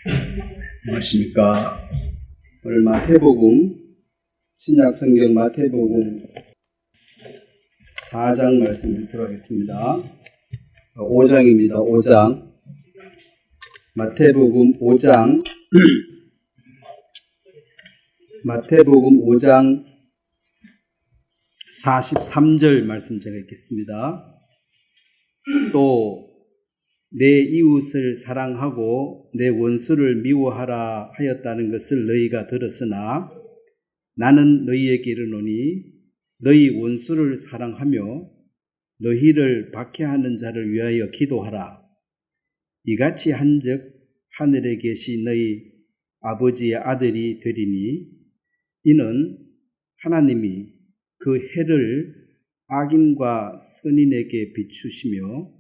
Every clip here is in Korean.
안녕하십니까. 오늘 마태복음, 신약성경 마태복음 4장 말씀을 들어가겠습니다. 5장입니다. 5장. 마태복음 5장, 마태복음 5장 43절 말씀 제가 읽겠습니다. 또 내 이웃을 사랑하고 내 원수를 미워하라 하였다는 것을 너희가 들었으나 나는 너희에게 이르노니 너희 원수를 사랑하며 너희를 박해하는 자를 위하여 기도하라. 이같이 한즉 하늘에 계신 너희 아버지의 아들이 되리니 이는 하나님이 그 해를 악인과 선인에게 비추시며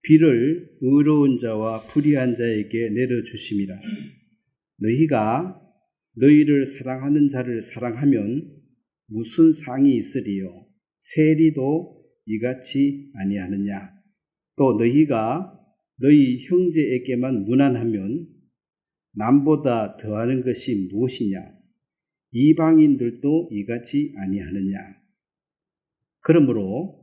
비를 의로운 자와 불의한 자에게 내려주심이라. 너희가 너희를 사랑하는 자를 사랑하면 무슨 상이 있으리요? 세리도 이같이 아니하느냐? 또 너희가 너희 형제에게만 무난하면 남보다 더하는 것이 무엇이냐? 이방인들도 이같이 아니하느냐? 그러므로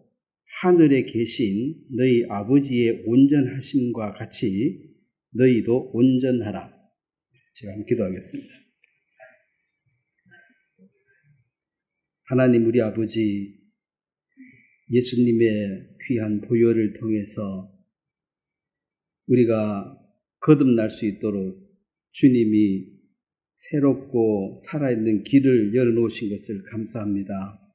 하늘에 계신 너희 아버지의 온전하심과 같이 너희도 온전하라. 제가 한번 기도하겠습니다. 하나님 우리 아버지, 예수님의 귀한 보혈을 통해서 우리가 거듭날 수 있도록 주님이 새롭고 살아있는 길을 열어놓으신 것을 감사합니다.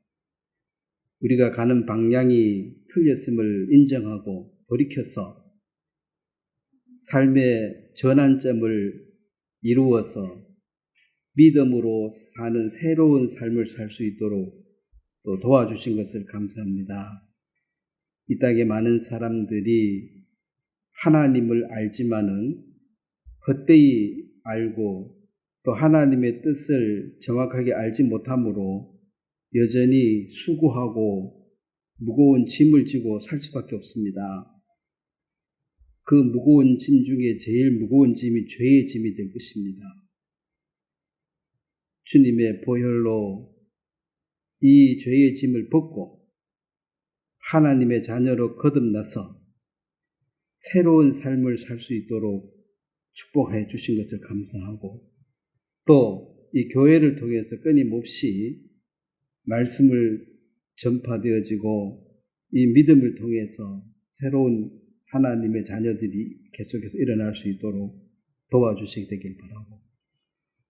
우리가 가는 방향이 틀렸음을 인정하고 돌이켜서 삶의 전환점을 이루어서 믿음으로 사는 새로운 삶을 살 수 있도록 또 도와주신 것을 감사합니다. 이 땅에 많은 사람들이 하나님을 알지만은 헛되이 알고 또 하나님의 뜻을 정확하게 알지 못함으로 여전히 수고하고 무거운 짐을 지고 살 수밖에 없습니다. 그 무거운 짐 중에 제일 무거운 짐이 죄의 짐이 될 것입니다. 주님의 보혈로 이 죄의 짐을 벗고 하나님의 자녀로 거듭나서 새로운 삶을 살 수 있도록 축복해 주신 것을 감사하고 또 이 교회를 통해서 끊임없이 말씀을 전파되어지고 이 믿음을 통해서 새로운 하나님의 자녀들이 계속해서 일어날 수 있도록 도와주시게 되길 바라고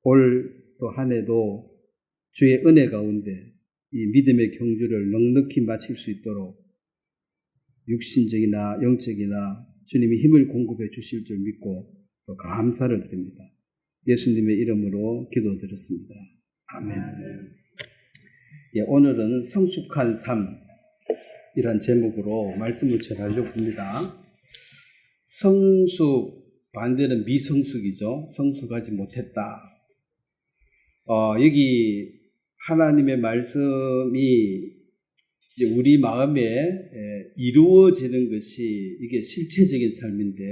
올 또 한 해도 주의 은혜 가운데 이 믿음의 경주를 넉넉히 마칠 수 있도록 육신적이나 영적이나 주님이 힘을 공급해 주실 줄 믿고 또 감사를 드립니다. 예수님의 이름으로 기도드렸습니다. 아멘. 예, 오늘은 성숙한 삶이란 제목으로 말씀을 전하려고 합니다. 성숙, 반대는 미성숙이죠. 성숙하지 못했다. 여기 하나님의 말씀이 이제 우리 마음에 이루어지는 것이 이게 실체적인 삶인데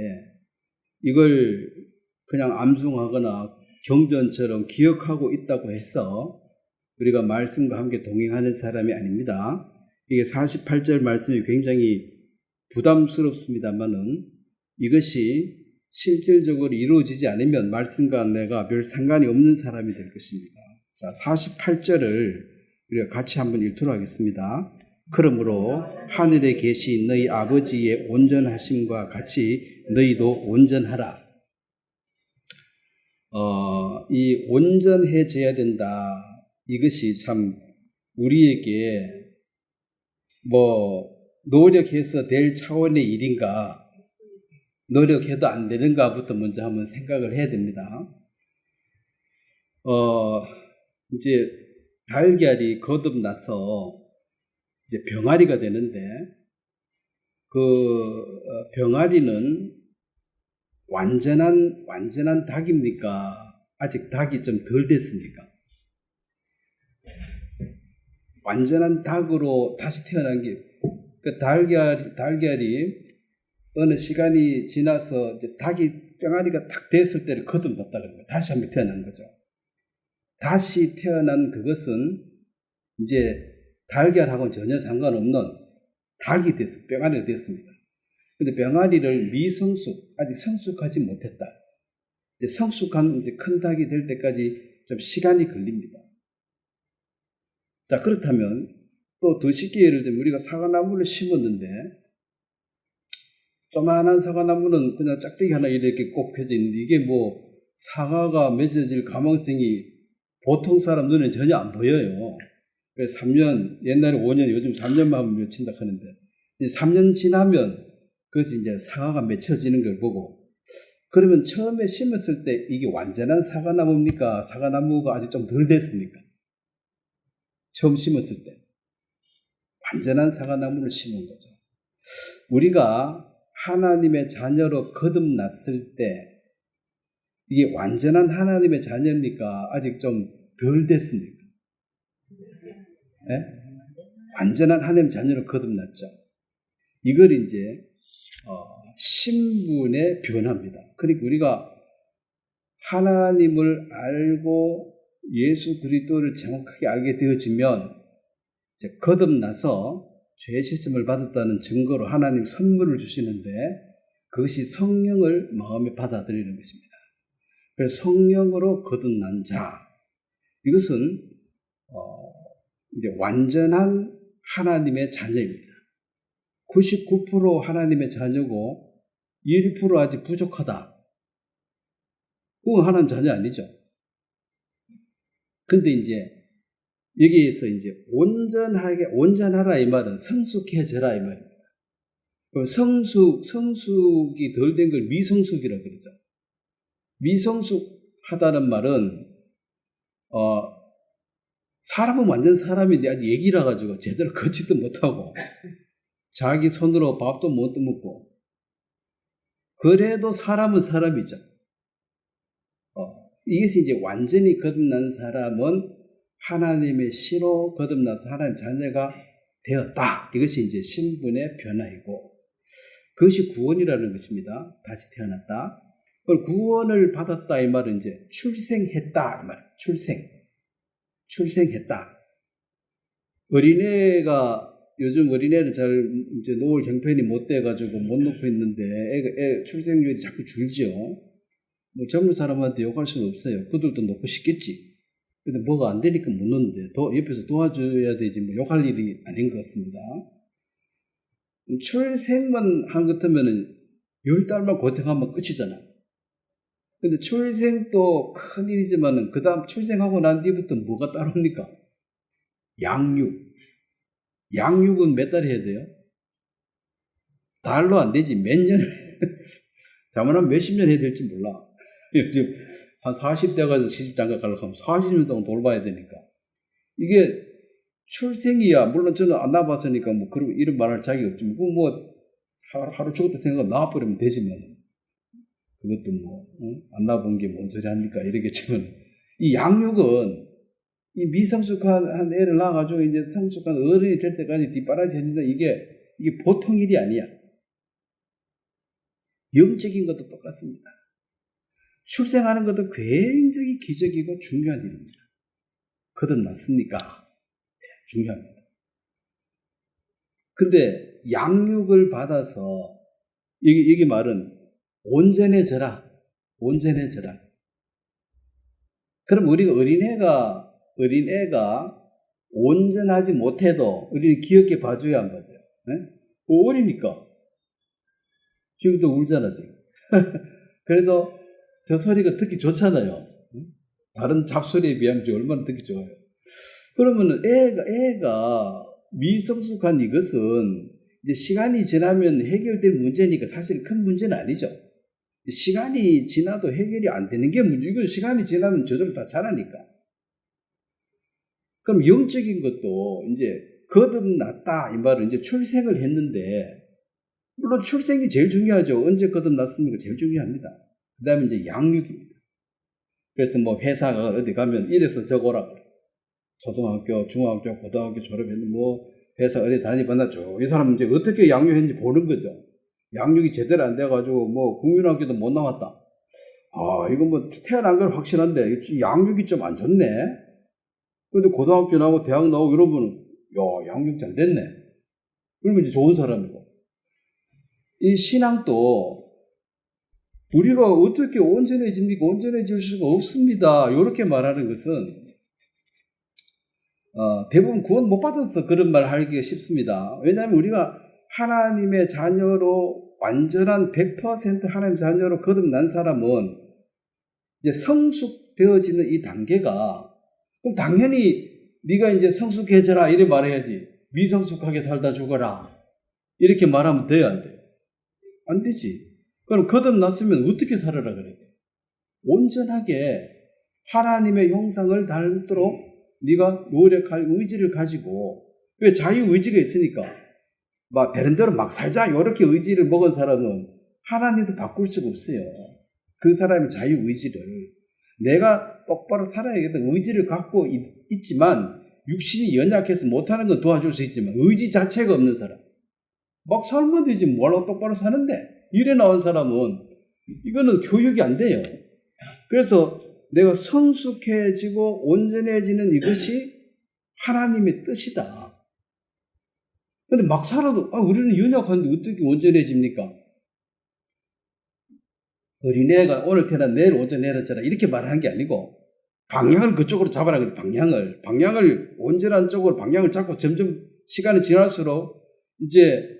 이걸 그냥 암송하거나 경전처럼 기억하고 있다고 해서 우리가 말씀과 함께 동행하는 사람이 아닙니다. 이게 48절 말씀이 굉장히 부담스럽습니다만은 이것이 실질적으로 이루어지지 않으면 말씀과 내가 별 상관이 없는 사람이 될 것입니다. 자, 48절을 우리가 같이 한번 읽도록 하겠습니다. 그러므로 하늘에 계신 너희 아버지의 온전하심과 같이 너희도 온전하라. 이 온전해져야 된다. 이것이 참 우리에게 노력해서 될 차원의 일인가, 노력해도 안 되는가부터 먼저 한번 생각을 해야 됩니다. 이제 달걀이 거듭나서 이제 병아리가 되는데 그 병아리는 완전한 닭입니까? 아직 닭이 좀 덜 됐습니까? 완전한 닭으로 다시 태어난 게, 그 달걀이 어느 시간이 지나서 이제 닭이 병아리가 딱 됐을 때를 거듭났다는 거예요. 다시 한번 태어난 거죠. 다시 태어난 그것은 이제 달걀하고는 전혀 상관없는 닭이 됐습니다. 병아리가 됐습니다. 근데 병아리를 미성숙, 아직 성숙하지 못했다. 이제 성숙한 이제 큰 닭이 될 때까지 좀 시간이 걸립니다. 자, 그렇다면 또 더 쉽게 예를 들면 우리가 사과나무를 심었는데 조만한 사과나무는 그냥 짝대기 하나 이렇게 꼭 펴져 있는데 이게 뭐 사과가 맺어질 가망성이 보통 사람 눈에는 전혀 안 보여요. 그래서 3년, 옛날에 5년, 요즘 3년만 하면 맺힌다 하는데, 이제 3년 지나면 그것이 이제 사과가 맺혀지는 걸 보고, 그러면 처음에 심었을 때 이게 완전한 사과나무입니까? 사과나무가 아직 좀 덜 됐습니까? 처음 심었을 때. 완전한 사과나무를 심은 거죠. 우리가 하나님의 자녀로 거듭났을 때, 이게 완전한 하나님의 자녀입니까? 아직 좀 덜 됐습니까? 네? 완전한 하나님 자녀로 거듭났죠. 이걸 이제 신분의 변화입니다. 그러니까 우리가 하나님을 알고 예수 그리스도를 정확하게 알게 되어지면 이제 거듭나서 죄 씻음을 받았다는 증거로 하나님 선물을 주시는데 그것이 성령을 마음에 받아들이는 것입니다. 그래서 성령으로 거듭난 자, 이것은 이제 완전한 하나님의 자녀입니다. 99% 하나님의 자녀고 1% 아직 부족하다. 그건 하나님 자녀 아니죠. 근데 이제 여기에서 이제 온전하라 이 말은 성숙해져라 이 말입니다. 성숙이 덜 된 걸 미성숙이라고 그러죠. 미성숙하다는 말은 사람은 완전 사람인데 아직 얘기라 가지고 제대로 걷지도 못하고 자기 손으로 밥도 못 먹고 그래도 사람은 사람이죠. 이것이 이제 완전히 거듭난 사람은 하나님의 씨로 거듭나서 하나님 자녀가 되었다. 이것이 이제 신분의 변화이고 그것이 구원이라는 것입니다. 다시 태어났다. 그걸 구원을 받았다 이 말은 이제 출생했다 이 말. 출생했다. 어린애가 요즘 어린애는 잘 이제 놓을 형편이 못 돼가지고 못 놓고 있는데 애 출생률이 자꾸 줄죠. 뭐 젊은 사람한테 욕할 수는 없어요. 그들도 놓고 싶겠지. 근데 뭐가 안 되니까 못 놓는데 옆에서 도와줘야 되지 뭐 욕할 일이 아닌 것 같습니다. 출생만 한 것 같으면은 10달만 고생하면 끝이잖아. 근데 출생도 큰 일이지만은 그 다음 출생하고 난 뒤부터 뭐가 따릅니까? 양육은 몇 달 해야 돼요? 달로 안 되지. 몇 년, 자만하면 몇십 년 해야 될지 몰라. 요즘 한 40대 가서 시집장가 가려고 하면 40년 동안 돌봐야 되니까. 이게 출생이야. 물론 저는 안 나봤으니까 뭐 그런 이런 말할 자격이 없지만, 뭐 하루 죽었다 생각하면 나와버리면 되지만, 그것도 뭐, 안 나본 게 뭔 소리 합니까? 이러겠지만, 이 양육은 이 미성숙한 애를 낳아가지고 이제 성숙한 어른이 될 때까지 뒷바라지 했는데 이게 보통 일이 아니야. 영적인 것도 똑같습니다. 출생하는 것도 굉장히 기적이고 중요한 일입니다. 거듭났습니까? 네, 중요합니다. 근데 양육을 받아서 여기 말은 온전해져라. 그럼 우리가 어린애가 온전하지 못해도 우리는 귀엽게 봐줘야 한 거죠. 네? 어리니까. 지금도 울잖아, 지금. 그래도 저 소리가 듣기 좋잖아요. 다른 잡소리에 비하면 얼마나 듣기 좋아요. 그러면 애가 미성숙한 이것은 이제 시간이 지나면 해결될 문제니까 사실 큰 문제는 아니죠. 시간이 지나도 해결이 안 되는 게 문제. 이건 시간이 지나면 저절로 다 자라니까. 그럼 영적인 것도 이제 거듭났다 이 말은 이제 출생을 했는데 물론 출생이 제일 중요하죠. 언제 거듭났습니까? 제일 중요합니다. 그 다음에 이제 양육입니다. 그래서 뭐 회사가 어디 가면 이래서 저거라 그래. 초등학교, 중학교, 고등학교 졸업했는데 뭐 회사 어디 다니봤나 이 사람은 이제 어떻게 양육했는지 보는 거죠. 양육이 제대로 안 돼가지고 뭐 국민학교도 못 나왔다. 아, 이건 뭐 태어난 건 확실한데 양육이 좀 안 좋네. 근데 고등학교 나오고 대학 나오고 이러면 야, 양육 잘 됐네. 그러면 이제 좋은 사람이고. 이 신앙도 우리가 어떻게 온전해집니까? 온전해질 수가 없습니다. 이렇게 말하는 것은 대부분 구원 못 받아서 그런 말 하기가 쉽습니다. 왜냐하면 우리가 하나님의 자녀로 완전한 100% 하나님의 자녀로 거듭난 사람은 이제 성숙되어지는 이 단계가 그럼 당연히 네가 이제 성숙해져라 이렇게 말해야지. 미성숙하게 살다 죽어라 이렇게 말하면 돼요, 안 돼요? 안 되지. 그럼 거듭났으면 어떻게 살아라 그래야 돼? 온전하게 하나님의 형상을 닮도록 네가 노력할 의지를 가지고, 왜 자유의지가 있으니까 막 되는 대로 막 살자 이렇게 의지를 먹은 사람은 하나님도 바꿀 수가 없어요. 그 사람의 자유의지를 내가 똑바로 살아야겠다는 의지를 갖고 있지만 육신이 연약해서 못하는 건 도와줄 수 있지만 의지 자체가 없는 사람 막 살면 되지 뭐라고 똑바로 사는데 이래 나온 사람은 이거는 교육이 안 돼요. 그래서 내가 성숙해지고 온전해지는 이것이 하나님의 뜻이다. 근데 막 살아도 우리는 연약한데 어떻게 온전해집니까? 어린애가 오늘 태어난 내일 온전해졌잖아 이렇게 말하는 게 아니고 방향을 그쪽으로 잡아라. 방향을 온전한 쪽으로 방향을 잡고 점점 시간이 지날수록 이제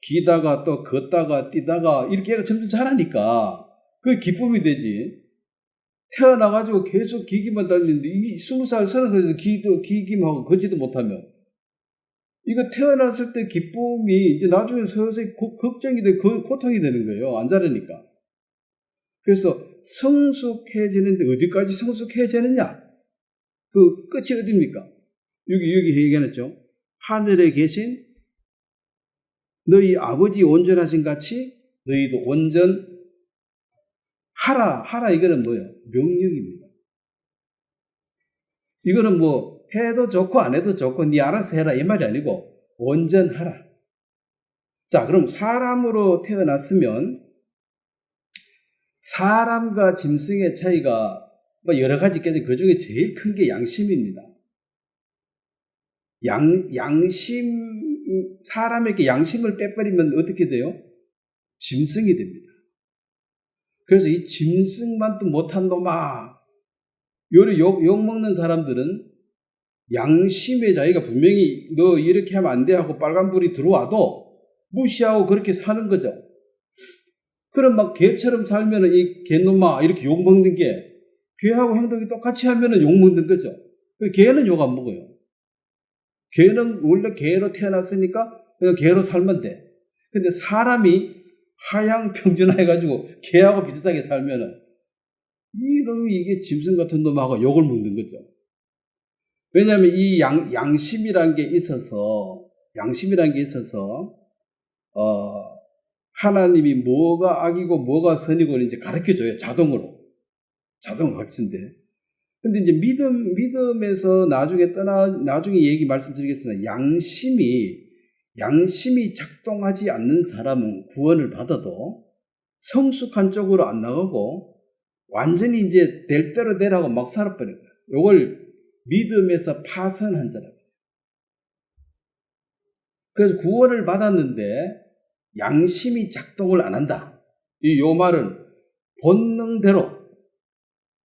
기다가 또 걷다가 뛰다가 이렇게 해가 점점 자라니까 그게 기쁨이 되지. 태어나가지고 계속 기기만 달리는데 20살, 30살에서 기기만 하고 걷지도 못하면 이거 태어났을 때 기쁨이 이제 나중에 서서히 걱정이 되고 고통이 되는 거예요. 안 자라니까. 그래서 성숙해지는데 어디까지 성숙해지느냐? 그 끝이 어디입니까? 여기 얘기했죠. 하늘에 계신 너희 아버지 온전하신 같이 너희도 온전하라. 이거는 뭐예요? 명령입니다. 이거는 뭐 해도 좋고 안 해도 좋고 네 알아서 해라 이 말이 아니고 온전하라. 자, 그럼 사람으로 태어났으면 사람과 짐승의 차이가 뭐 여러 가지 있겠는데 그 중에 제일 큰 게 양심입니다. 사람에게 양심을 빼버리면 어떻게 돼요? 짐승이 됩니다. 그래서 이 짐승만도 못한 놈아, 요리 욕 먹는 사람들은 양심의 자기가 분명히 너 이렇게 하면 안 돼 하고 빨간불이 들어와도 무시하고 그렇게 사는 거죠. 그럼 막 개처럼 살면은 이 개놈아 이렇게 욕 먹는 게 개하고 행동이 똑같이 하면은 욕 먹는 거죠. 개는 욕 안 먹어요. 개는 원래 개로 태어났으니까 그냥 개로 살면 돼. 근데 사람이 하향 평준화해가지고 개하고 비슷하게 살면은 이놈이 이게 짐승 같은 놈하고 욕을 먹는 거죠. 왜냐하면 이 양심이란 게 있어서 하나님이 뭐가 악이고 뭐가 선이고 이제 가르쳐줘요. 자동으로 가르치는데. 근데 이제 믿음에서 나중에 얘기 말씀드리겠으나 양심이 작동하지 않는 사람은 구원을 받아도 성숙한 쪽으로 안 나가고 완전히 이제 될 대로 되라고 막 살아버린 거예요. 이걸 믿음에서 파선한 자라고. 그래서 구원을 받았는데 양심이 작동을 안 한다. 요 말은 본능대로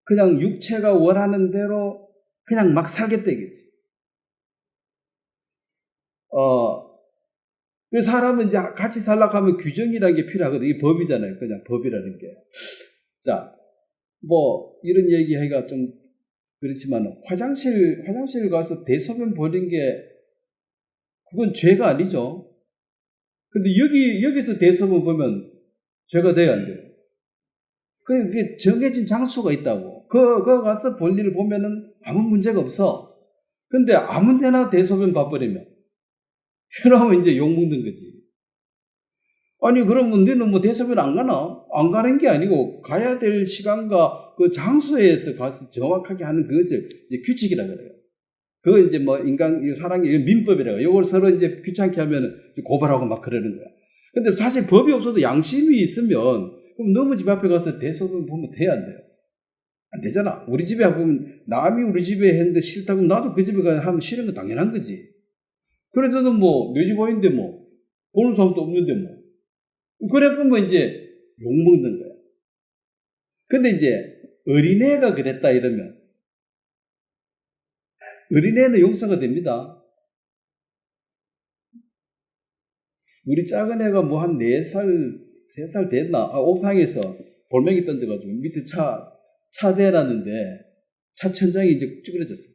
그냥 육체가 원하는 대로 그냥 막 살겠다 이거지. 사람은 이제 같이 살려고 하면 규정이라는 게 필요하거든요. 이게 법이잖아요. 그냥 법이라는 게. 자, 뭐 이런 얘기하기가 좀 그렇지만 화장실 가서 대소변 버린 게 그건 죄가 아니죠. 근데 여기서 대소변 보면 죄가 돼야 안 돼요. 그게 정해진 장소가 있다고. 그거 가서 볼일을 보면은 아무 문제가 없어. 근데 아무 데나 대소변 봐버리면 그러면 이제 욕먹는 거지. 아니 그러면 너는 뭐 대소변 안 가나? 안 가는 게 아니고 가야 될 시간과 그 장소에서 가서 정확하게 하는 그것을 이제 규칙이라 그래요. 그거 이제 뭐 사람의 민법이라고. 이걸 서로 이제 귀찮게 하면은 고발하고 막 그러는 거야. 근데 사실 법이 없어도 양심이 있으면 그럼 너무 집 앞에 가서 대소변 보면 돼야 안 돼요? 안 되잖아. 우리 집에 보면 남이 우리 집에 했는데 싫다고 나도 그 집에 가면 싫은 거 당연한 거지. 그래도 뭐 내 집 아닌데 뭐 보는 사람도 없는데 뭐 그래 보면 이제 욕먹는 거야. 근데 이제 어린애가 그랬다 이러면 어린애는 용서가 됩니다. 우리 작은 애가 뭐 한 4살, 3살 됐나? 옥상에서 돌멩이 던져가지고 밑에 차 대놨는데 차 천장이 이제 찌그러졌어.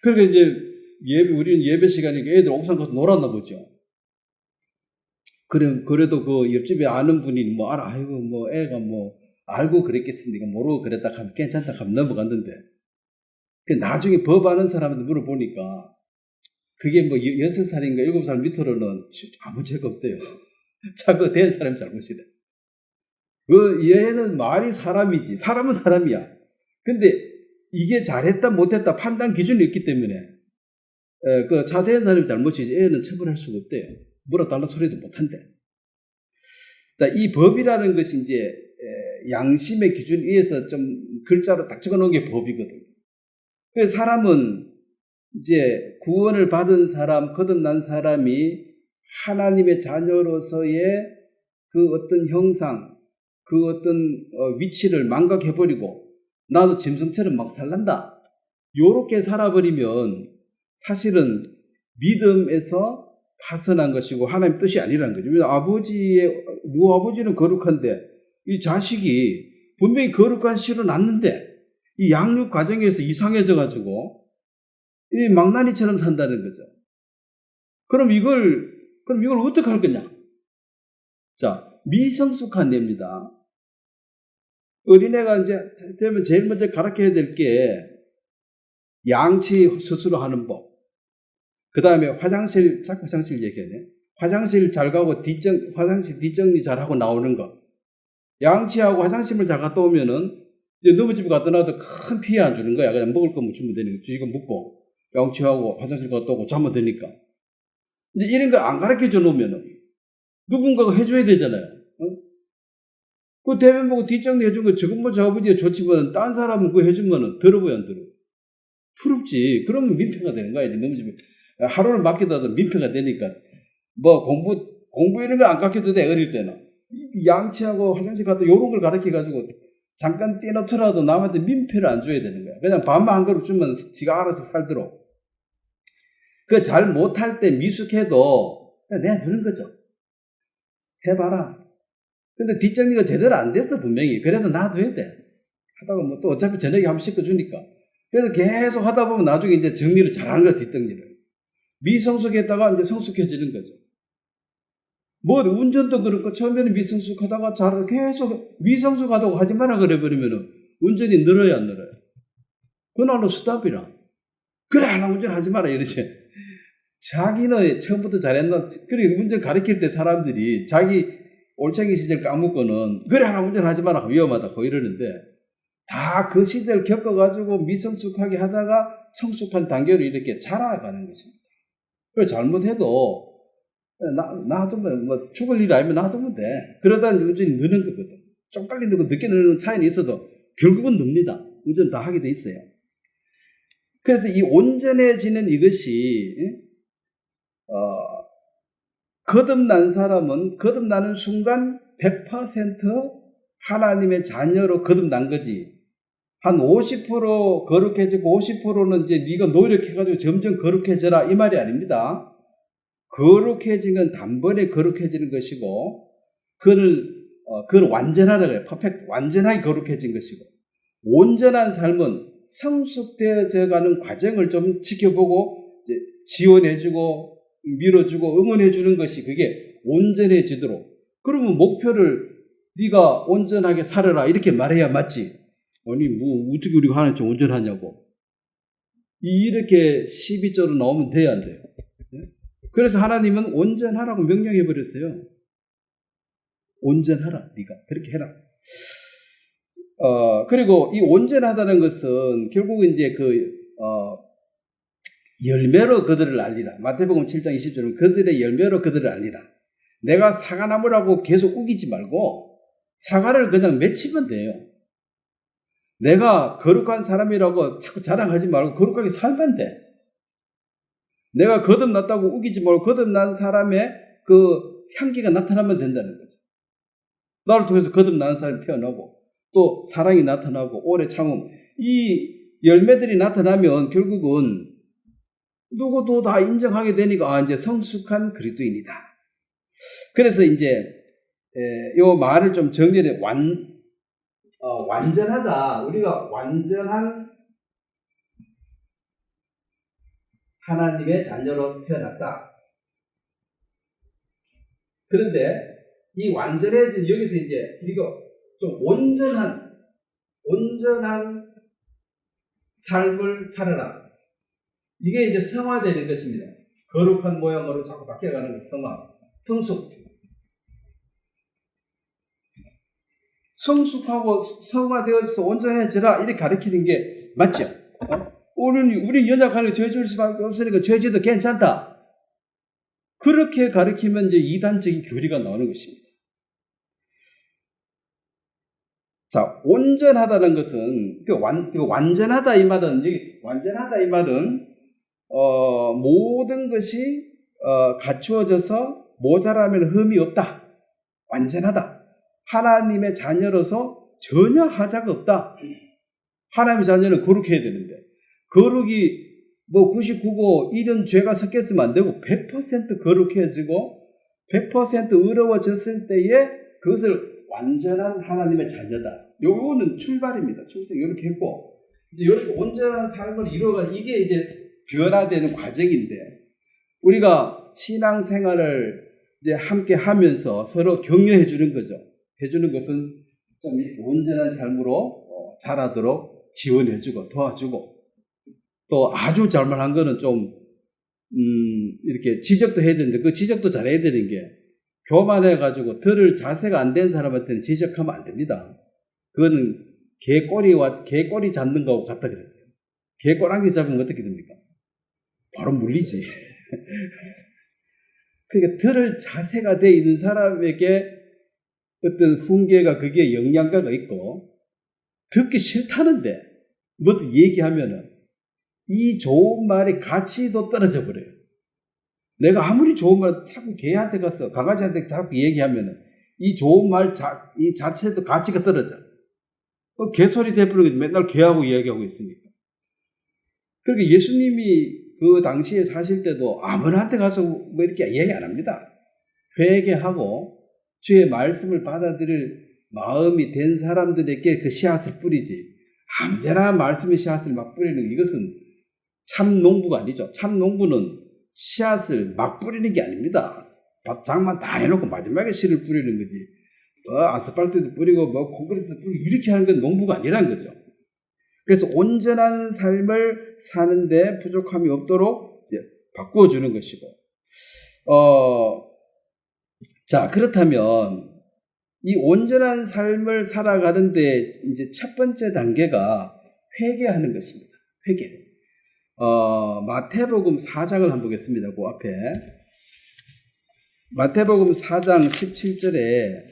그러니까 이제 우리는 예배 시간이니까 애들 옥상 가서 놀았나 보죠. 그래도 그 옆집에 아는 분이 뭐 아이고 뭐 애가 뭐 알고 그랬겠으니까 모르고 그랬다 하면 괜찮다 하면 넘어갔는데 나중에 법 아는 사람한테 물어보니까 그게 뭐 6살인가 7살 밑으로는 아무 죄가 없대요. 자꾸 된 사람이 잘못이래. 그 얘는 말이 사람이지. 사람은 사람이야. 근데 이게 잘했다 못했다 판단 기준이 있기 때문에 그 자대한 사람이 잘못이지 애는 처벌할 수가 없대요. 물어달라 소리도 못한대. 이 법이라는 것이 이제 양심의 기준 위에서 좀 글자로 딱 적어놓은 게 법이거든요. 그래서 사람은 이제 구원을 받은 사람, 거듭난 사람이 하나님의 자녀로서의 그 어떤 형상, 그 어떤 위치를 망각해버리고 나도 짐승처럼 막 살란다. 요렇게 살아버리면 사실은 믿음에서 파선한 것이고 하나님 뜻이 아니라는 거죠. 누구 아버지는 거룩한데 이 자식이 분명히 거룩한 씨로 낳는데 이 양육 과정에서 이상해져 가지고 이 망나니처럼 산다는 거죠. 그럼 이걸 어떻게 할 거냐? 자, 미성숙한 애입니다. 어린애가 이제 되면 제일 먼저 가르쳐야 될 게 양치 스스로 하는 법. 그 다음에 자꾸 화장실 얘기하네. 화장실 잘 가고 화장실 뒷정리 잘 하고 나오는 것. 양치하고 화장실을 잘 갔다 오면은 이제 너무 집에 갔다 놔도 큰 피해 안 주는 거야. 그냥 먹을 거면 주면 되니까. 이거 먹고 양치하고 화장실 갔다 오고 자면 되니까. 이제 이런 거 안 가르쳐 줘 놓으면은 누군가가 해줘야 되잖아요. 그 대변 보고 뒷정리 해준 거 저건 뭐 저 아버지가 좋지만 딴 사람은 그거 해주면은 들어보야 안 들어. 부럽지. 그러면 민폐가 되는 거야. 이제 너무 집에 하루를 맡기다도 민폐가 되니까 뭐 공부 이런 거 안 가르쳐도 돼. 어릴 때는 양치하고 화장실 갔다 요런 걸 가르쳐 가지고 잠깐 떼놓더라도 남한테 민폐를 안 줘야 되는 거야. 그냥 밥만 한 그릇 주면 지가 알아서 살도록. 그 잘 못할 때 미숙해도 그냥 내주는 거죠. 해봐라. 근데 뒷정리가 제대로 안 됐어 분명히. 그래도 놔둬야 돼. 하다가 뭐 또 어차피 저녁에 한번 씻어주니까. 그래서 계속 하다 보면 나중에 이제 정리를 잘하는 거야 뒷정리를. 미성숙했다가 이제 성숙해지는 거죠. 뭐 운전도 그렇고 처음에는 미성숙하다가 계속 미성숙하다고 하지 마라 그래버리면은 운전이 늘어야 안 늘어요. 그나마 스탑이라. 그래 하나 운전하지 마라 이러지. 자기는 처음부터 잘했나. 그래 운전 가르칠 때 사람들이 자기 올챙이 시절 까먹고는 그래 하나 운전하지 마라 위험하다고 이러는데 다 그 시절 겪어가지고 미성숙하게 하다가 성숙한 단계로 이렇게 자라가는 것입니다. 그래서 잘못해도 놔두면 뭐 죽을 일 아니면 놔두면 돼. 그러다 운전이 느는 거거든. 좀 빨리 느고 늦게 느는 차이는 있어도 결국은 늡니다. 운전 다 하게 돼 있어요. 그래서 이 온전해지는 이것이 거듭난 사람은 거듭나는 순간 100% 하나님의 자녀로 거듭난 거지. 한 50% 거룩해지고 50%는 이제 네가 노력해가지고 점점 거룩해져라 이 말이 아닙니다. 거룩해진 건 단번에 거룩해지는 것이고 그걸 완전하다 그래요. 퍼펙트 완전하게 거룩해진 것이고 온전한 삶은 성숙되어져 가는 과정을 좀 지켜보고 이제 지원해주고 밀어주고 응원해주는 것이 그게 온전해지도록. 그러면 목표를 네가 온전하게 살아라 이렇게 말해야 맞지. 아니 뭐 어떻게 우리가 하나님 온전하냐고. 이렇게 12절로 나오면 돼야 안 돼요. 그래서 하나님은 온전하라고 명령해 버렸어요. 온전하라 네가 그렇게 해라. 그리고 이 온전하다는 것은 결국은 이제 열매로 그들을 알리라. 마태복음 7장 20절은 그들의 열매로 그들을 알리라. 내가 사과나무라고 계속 우기지 말고 사과를 그냥 맺히면 돼요. 내가 거룩한 사람이라고 자꾸 자랑하지 말고 거룩하게 살면 돼. 내가 거듭났다고 우기지 말고 거듭난 사람의 그 향기가 나타나면 된다는 거죠. 나를 통해서 거듭난 사람이 태어나고 또 사랑이 나타나고 오래 참음, 이 열매들이 나타나면 결국은 누구도 다 인정하게 되니까 이제 성숙한 그리스도인이다. 그래서 이제 요 말을 좀 정리해 완전하다. 우리가 완전한 하나님의 자녀로 태어났다. 그런데 이 완전해진 여기서 이제 우리가 좀 온전한 삶을 살아라. 이게 이제 성화되는 것입니다. 거룩한 모양으로 자꾸 바뀌어가는 것, 성숙하고 성화되어서 온전해지라 이렇게 가르치는 게 맞죠? 우리 연약하는 죄 지을 수밖에 없으니까 죄 지어도 괜찮다. 그렇게 가르치면 이제 이단적인 교리가 나오는 것입니다. 자, 온전하다는 것은 완전하다 이 말은 모든 것이 갖추어져서 모자라면 흠이 없다. 완전하다. 하나님의 자녀로서 전혀 하자가 없다. 하나님의 자녀는 거룩해야 되는데 거룩이 99고 이런 죄가 섞였으면 안 되고 100% 거룩해지고 100% 의로워졌을 때에 그것을 완전한 하나님의 자녀다. 요거는 출발입니다. 출생 이렇게 했고 이제 이렇게 온전한 삶을 이루어가 이게 이제 변화되는 과정인데 우리가 신앙생활을 이제 함께 하면서 서로 격려해 주는 거죠. 해주는 것은 좀 온전한 삶으로 자라도록 지원해주고 도와주고 또 아주 잘못한 거는 좀 이렇게 지적도 해야 되는데 그 지적도 잘해야 되는 게 교만해가지고 들을 자세가 안 된 사람한테는 지적하면 안 됩니다. 그거는 개꼬리 잡는 거하고 같다 그랬어요. 개꼬랑지 잡으면 어떻게 됩니까? 바로 물리지. 그러니까 들을 자세가 돼 있는 사람에게 어떤 훈계가 그게 영양가가 있고 듣기 싫다는데 무슨 얘기하면은 이 좋은 말이 가치도 떨어져 버려요. 내가 아무리 좋은 말 자꾸 개한테 가서 강아지한테 자꾸 얘기하면은 이 좋은 말 이 자체도 가치가 떨어져. 개소리 대부분 맨날 개하고 이야기하고 있으니까. 그러니까 예수님이 그 당시에 사실 때도 아무나한테 가서 뭐 이렇게 이야기 안 합니다. 회개하고 주의 말씀을 받아들일 마음이 된 사람들에게 그 씨앗을 뿌리지. 아무데나 말씀의 씨앗을 막 뿌리는 이것은 참 농부가 아니죠. 참 농부는 씨앗을 막 뿌리는 게 아닙니다. 장만 다 해놓고 마지막에 씨를 뿌리는 거지. 아스팔트도 뿌리고 콘크리트도 뿌리고 이렇게 하는 건 농부가 아니라는 거죠. 그래서 온전한 삶을 사는데 부족함이 없도록 바꾸어주는 것이고 자 그렇다면 이 온전한 삶을 살아가는데 이제 첫 번째 단계가 회개하는 것입니다. 회개. 마태복음 4장을 한번 보겠습니다. 그 앞에 마태복음 4장 17절에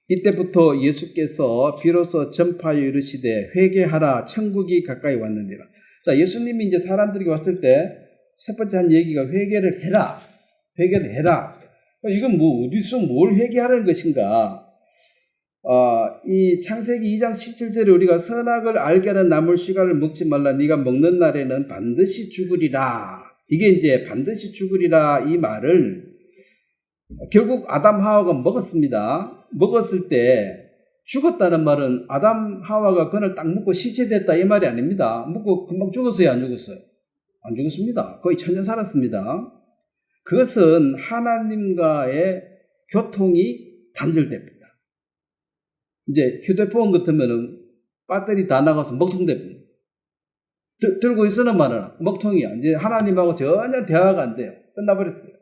이때부터 예수께서 비로소 전파하여 이르시되 회개하라 천국이 가까이 왔느니라. 자, 예수님이 이제 사람들이 왔을 때 첫 번째 한 얘기가 회개를 해라. 회개를 해라. 이건 뭐 어디서 뭘 회개하라는 것인가? 이 창세기 2장 17절에 우리가 선악을 알게 하는 나물 씨가를 먹지 말라. 네가 먹는 날에는 반드시 죽으리라. 이게 이제 반드시 죽으리라 이 말을 결국 아담 하와가 먹었습니다. 먹었을 때 죽었다는 말은 아담 하와가 그날 딱 먹고 시체됐다 이 말이 아닙니다. 먹고 금방 죽었어요, 안 죽었어요? 안 죽었습니다. 거의 천년 살았습니다. 그것은 하나님과의 교통이 단절됩니다. 이제 휴대폰 같으면은 배터리 다 나가서 먹통됩니다. 들고 있으는 말은 먹통이야. 이제 하나님하고 전혀 대화가 안 돼요. 끝나버렸어요.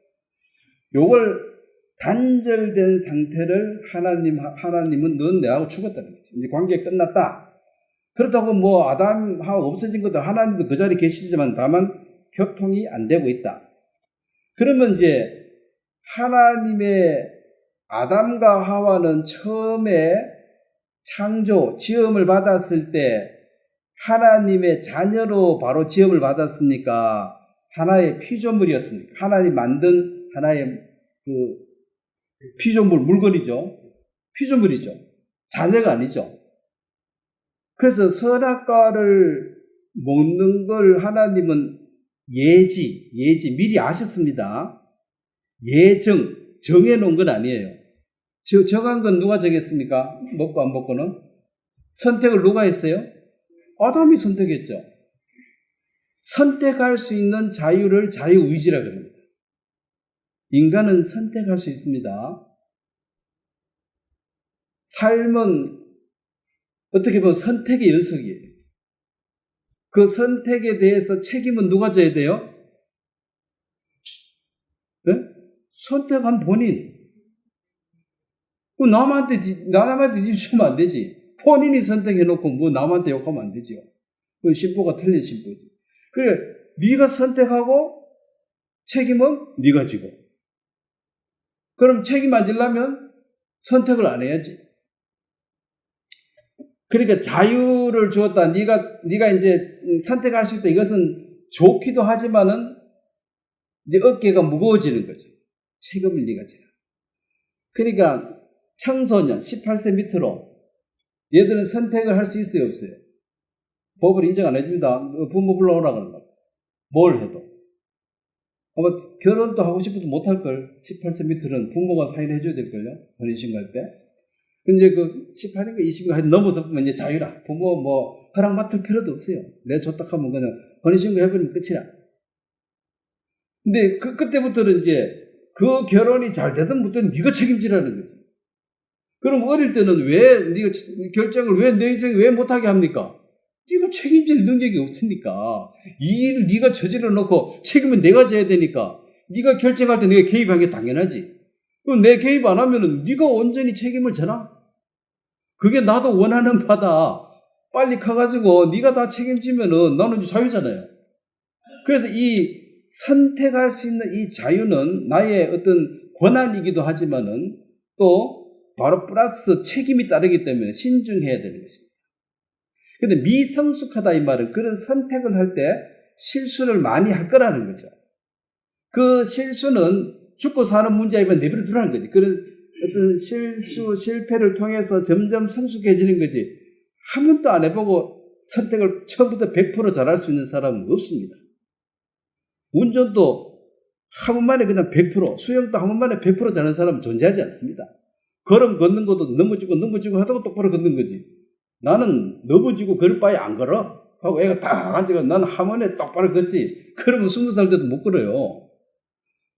요걸 단절된 상태를 하나님은 넌 내하고 죽었다는 거죠. 이제 관계 끝났다. 그렇다고 뭐 아담하고 없어진 것도 하나님도 그 자리에 계시지만 다만 교통이 안 되고 있다. 그러면 이제 하나님의 아담과 하와는 처음에 창조, 지음을 받았을 때 하나님의 자녀로 바로 지음을 받았으니까 하나의 피조물이었으니까 하나님 만든 하나의 그 피조물 물건이죠. 피조물이죠. 자녀가 아니죠. 그래서 선악과를 먹는 걸 하나님은 예지 미리 아셨습니다. 정해놓은 건 아니에요. 정한 건 누가 정했습니까? 먹고 안 먹고는? 선택을 누가 했어요? 아담이 선택했죠. 선택할 수 있는 자유를 자유의지라 그럽니다. 인간은 선택할 수 있습니다. 삶은 어떻게 보면 선택의 연속이에요. 그 선택에 대해서 책임은 누가 져야 돼요? 네? 선택한 본인. 남한테 뒤집으면 안 되지. 본인이 선택해놓고 뭐 남한테 욕하면 안 되죠. 그 신보가 틀린 신보지. 그래, 네가 선택하고 책임은 네가 지고. 그럼 책임 안 지려면 선택을 안 해야지. 그러니까 자유를 주었다. 네가 이제 선택할 수 있다. 이것은 좋기도 하지만은 이제 어깨가 무거워지는 거죠. 책임을 네가 지라. 그러니까 청소년 18세 밑으로 얘들은 선택을 할 수 있어요, 없어요? 법을 인정 안 해줍니다. 부모 불러오라 그런 거. 뭘 해도. 아마 결혼도 하고 싶어도 못할걸. 18세 밑으로는 부모가 사인을 해줘야 될걸요. 혼인신고할 때. 근데 그 18인가 20인가 넘어서 이제 자유라. 부모 뭐 허락 맡을 필요도 없어요. 내 좋다 하면 그냥 혼인신고 해버리면 끝이라. 근데 그때부터는 이제 그 결혼이 잘 되든 못되든 네가 책임지라는 거지. 그럼 어릴 때는 왜 네가 결정을 왜 내 인생에 왜 못하게 합니까? 네가 책임질 능력이 없으니까. 이 일을 네가 저질러 놓고 책임은 내가 져야 되니까. 네가 결정할 때 내가 개입한 게 당연하지. 그럼 내 개입 안 하면은 네가 온전히 책임을 져라. 그게 나도 원하는 바다. 빨리 커가지고 네가 다 책임지면은 나는 자유잖아요. 그래서 이 선택할 수 있는 이 자유는 나의 어떤 권한이기도 하지만은 또 바로 플러스 책임이 따르기 때문에 신중해야 되는 것입니다. 그런데 미성숙하다 이 말은 그런 선택을 할 때 실수를 많이 할 거라는 거죠. 그 실수는 죽고 사는 문제이면 내버려 두라는 거지. 그런 어떤 실패를 통해서 점점 성숙해지는 거지. 한 번도 안 해보고 선택을 처음부터 100% 잘할 수 있는 사람은 없습니다. 운전도 한 번만에 그냥 100%, 수영도 한 번만에 100% 잘하는 사람은 존재하지 않습니다. 걸음 걷는 것도 넘어지고 하다가 똑바로 걷는 거지. 나는 넘어지고 걸을 바에 안 걸어. 하고 애가 딱 앉아가 나는 한 번에 똑바로 걷지. 그러면 20살 때도 못 걸어요.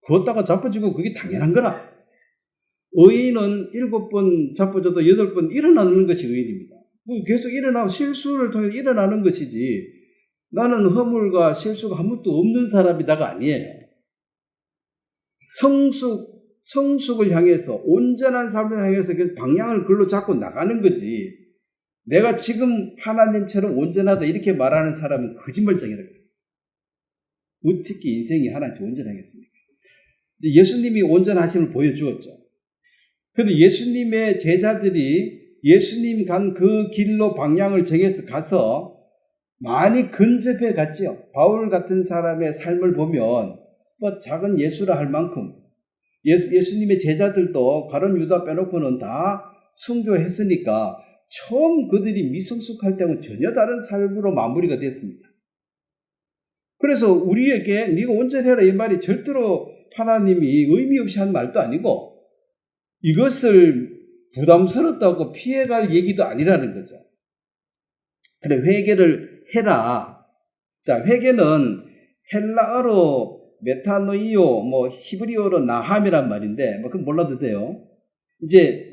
걷다가 자빠지고 그게 당연한 거라. 의인은 7번 자빠져도 8번 일어나는 것이 의인입니다. 계속 실수를 통해 일어나는 것이지. 나는 허물과 실수가 한 번도 없는 사람이다가 아니에요. 성숙을 향해서 온전한 삶을 향해서 계속 방향을 글로 잡고 나가는 거지. 내가 지금 하나님처럼 온전하다 이렇게 말하는 사람은 거짓말쟁이라고 했어요. 어떻게 인생이 하나님처럼 온전하겠습니까? 예수님이 온전하심을 보여주었죠. 그런데 예수님의 제자들이 예수님 간 그 길로 방향을 정해서 가서 많이 근접해 갔죠. 바울 같은 사람의 삶을 보면 뭐 작은 예수라 할 만큼 예수님의 제자들도 가룟 유다 빼놓고는 다 순교했으니까 처음 그들이 미성숙할 때는 전혀 다른 삶으로 마무리가 됐습니다. 그래서 우리에게 네가 온전해라 이 말이 절대로 하나님이 의미 없이 한 말도 아니고 이것을 부담스럽다고 피해갈 얘기도 아니라는 거죠. 그래 회개를 해라. 자, 회개는 헬라어로 메타노이오, 뭐 히브리어로 나함이란 말인데 뭐 그건 몰라도 돼요. 이제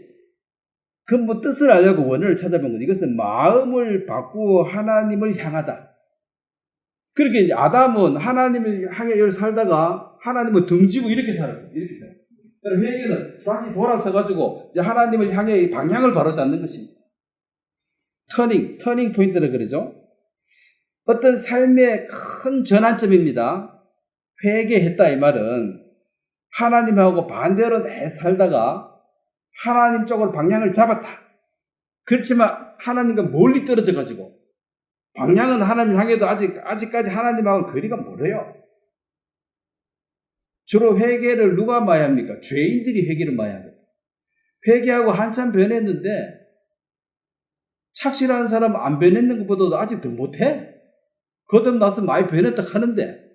그 뭐 뜻을 알려고 원어를 찾아본 거죠. 이것은 마음을 바꾸어 하나님을 향하다. 그렇게 이제 아담은 하나님을 향해 살다가 하나님을 등지고 이렇게 살아요. 이렇게 살아요. 그래서 회개는 다시 돌아서 가지고 이제 하나님을 향해 방향을 바로잡는 것입니다. 터닝 포인트라 그러죠. 어떤 삶의 큰 전환점입니다. 회개했다 이 말은 하나님하고 반대로 내 살다가 하나님 쪽으로 방향을 잡았다. 그렇지만 하나님과 멀리 떨어져 가지고 방향은 하나님 향해도 아직까지 하나님하고는 거리가 멀어요. 주로 회개를 누가 많이 합니까? 죄인들이 회개를 많이 합니다. 회개하고 한참 변했는데 착실한 사람 안 변했는 것보다도 아직 더 못해. 거듭나서 많이 변했다 하는데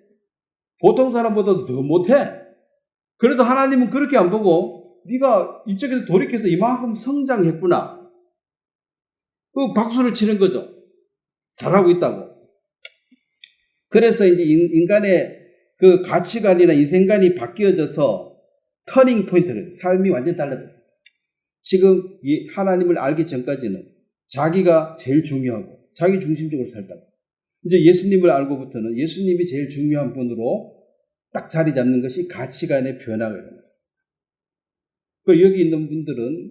보통 사람보다도 더 못해. 그래도 하나님은 그렇게 안 보고 네가 이쪽에서 돌이켜서 이만큼 성장했구나. 그 박수를 치는 거죠. 잘하고 있다고. 그래서 이제 인간의 그 가치관이나 인생관이 바뀌어져서 터닝 포인트를 삶이 완전히 달라졌어요. 지금 이 하나님을 알기 전까지는 자기가 제일 중요하고 자기 중심적으로 살다가 이제 예수님을 알고부터는 예수님이 제일 중요한 분으로 딱 자리 잡는 것이 가치관의 변화가 일어났습니다. 그 여기 있는 분들은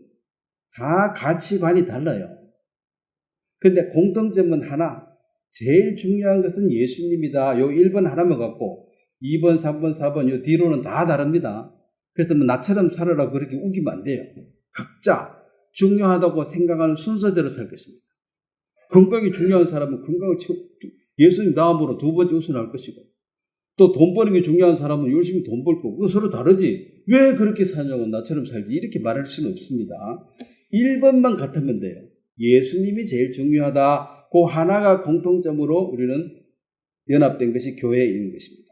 다 가치관이 달라요. 근데 공통점은 하나, 제일 중요한 것은 예수님이다. 요 1번 하나만 갖고 2번, 3번, 4번 요 뒤로는 다 다릅니다. 그래서 뭐 나처럼 살아라 그렇게 우기면 안 돼요. 각자 중요하다고 생각하는 순서대로 살 것입니다. 건강이 중요한 사람은 건강을 예수님 다음으로 두 번째 우선할 것이고 또 돈 버는 게 중요한 사람은 열심히 돈 벌 거고 그거 서로 다르지. 왜 그렇게 사냐고 나처럼 살지 이렇게 말할 수는 없습니다. 1번만 같으면 돼요. 예수님이 제일 중요하다. 그 하나가 공통점으로 우리는 연합된 것이 교회에 있는 것입니다.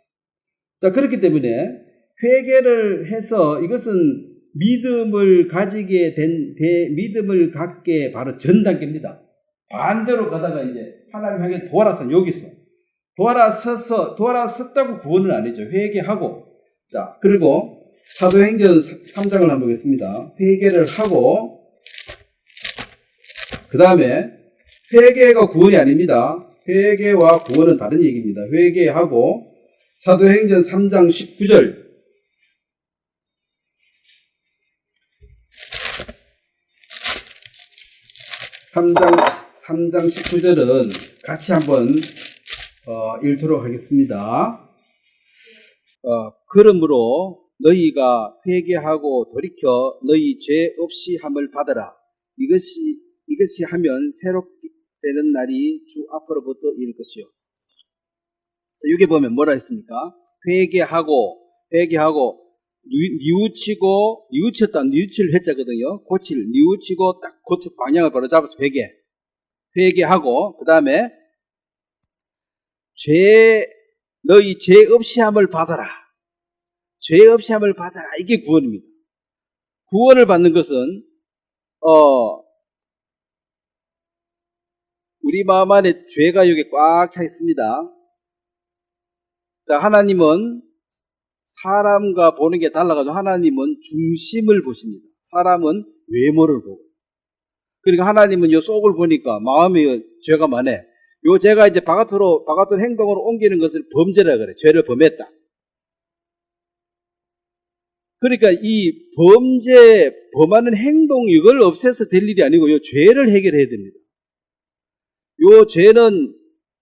자, 그렇기 때문에 회개를 해서 이것은 믿음을 갖게 바로 전 단계입니다. 반대로 가다가 이제 하나님 향해 돌아서 여기서 돌아섰다고 구원은 아니죠. 회개하고. 자, 그리고 사도행전 3장을 한번 보겠습니다. 회개를 하고 그 다음에 회개가 구원이 아닙니다. 회개와 구원은 다른 얘기입니다. 회개하고 사도행전 3장 19절 3장 19절은 같이 한번 읽도록 하겠습니다. 그러므로 너희가 회개하고 돌이켜 너희 죄 없이 함을 받으라. 이것이 하면 새롭게 되는 날이 주 앞으로부터 일 것이요. 자, 여기 보면 뭐라 했습니까? 회개하고 뉘우칠 했자거든요. 뉘우치고 딱 고쳐 방향을 바로 잡아서 회개하고 그 다음에 너희 죄 없이 함을 받아라. 죄 없이 함을 받아라. 이게 구원입니다. 구원을 받는 것은 우리 마음 안에 죄가 여기 꽉 차 있습니다. 자, 하나님은 사람과 보는 게 달라가지고 하나님은 중심을 보십니다. 사람은 외모를 보고. 그러니까 하나님은 요 속을 보니까 마음에 죄가 많아. 요 죄가 이제 바깥으로 행동으로 옮기는 것을 범죄라 그래. 죄를 범했다. 그러니까 이 범하는 행동 이걸 없애서 될 일이 아니고 요 죄를 해결해야 됩니다. 요 죄는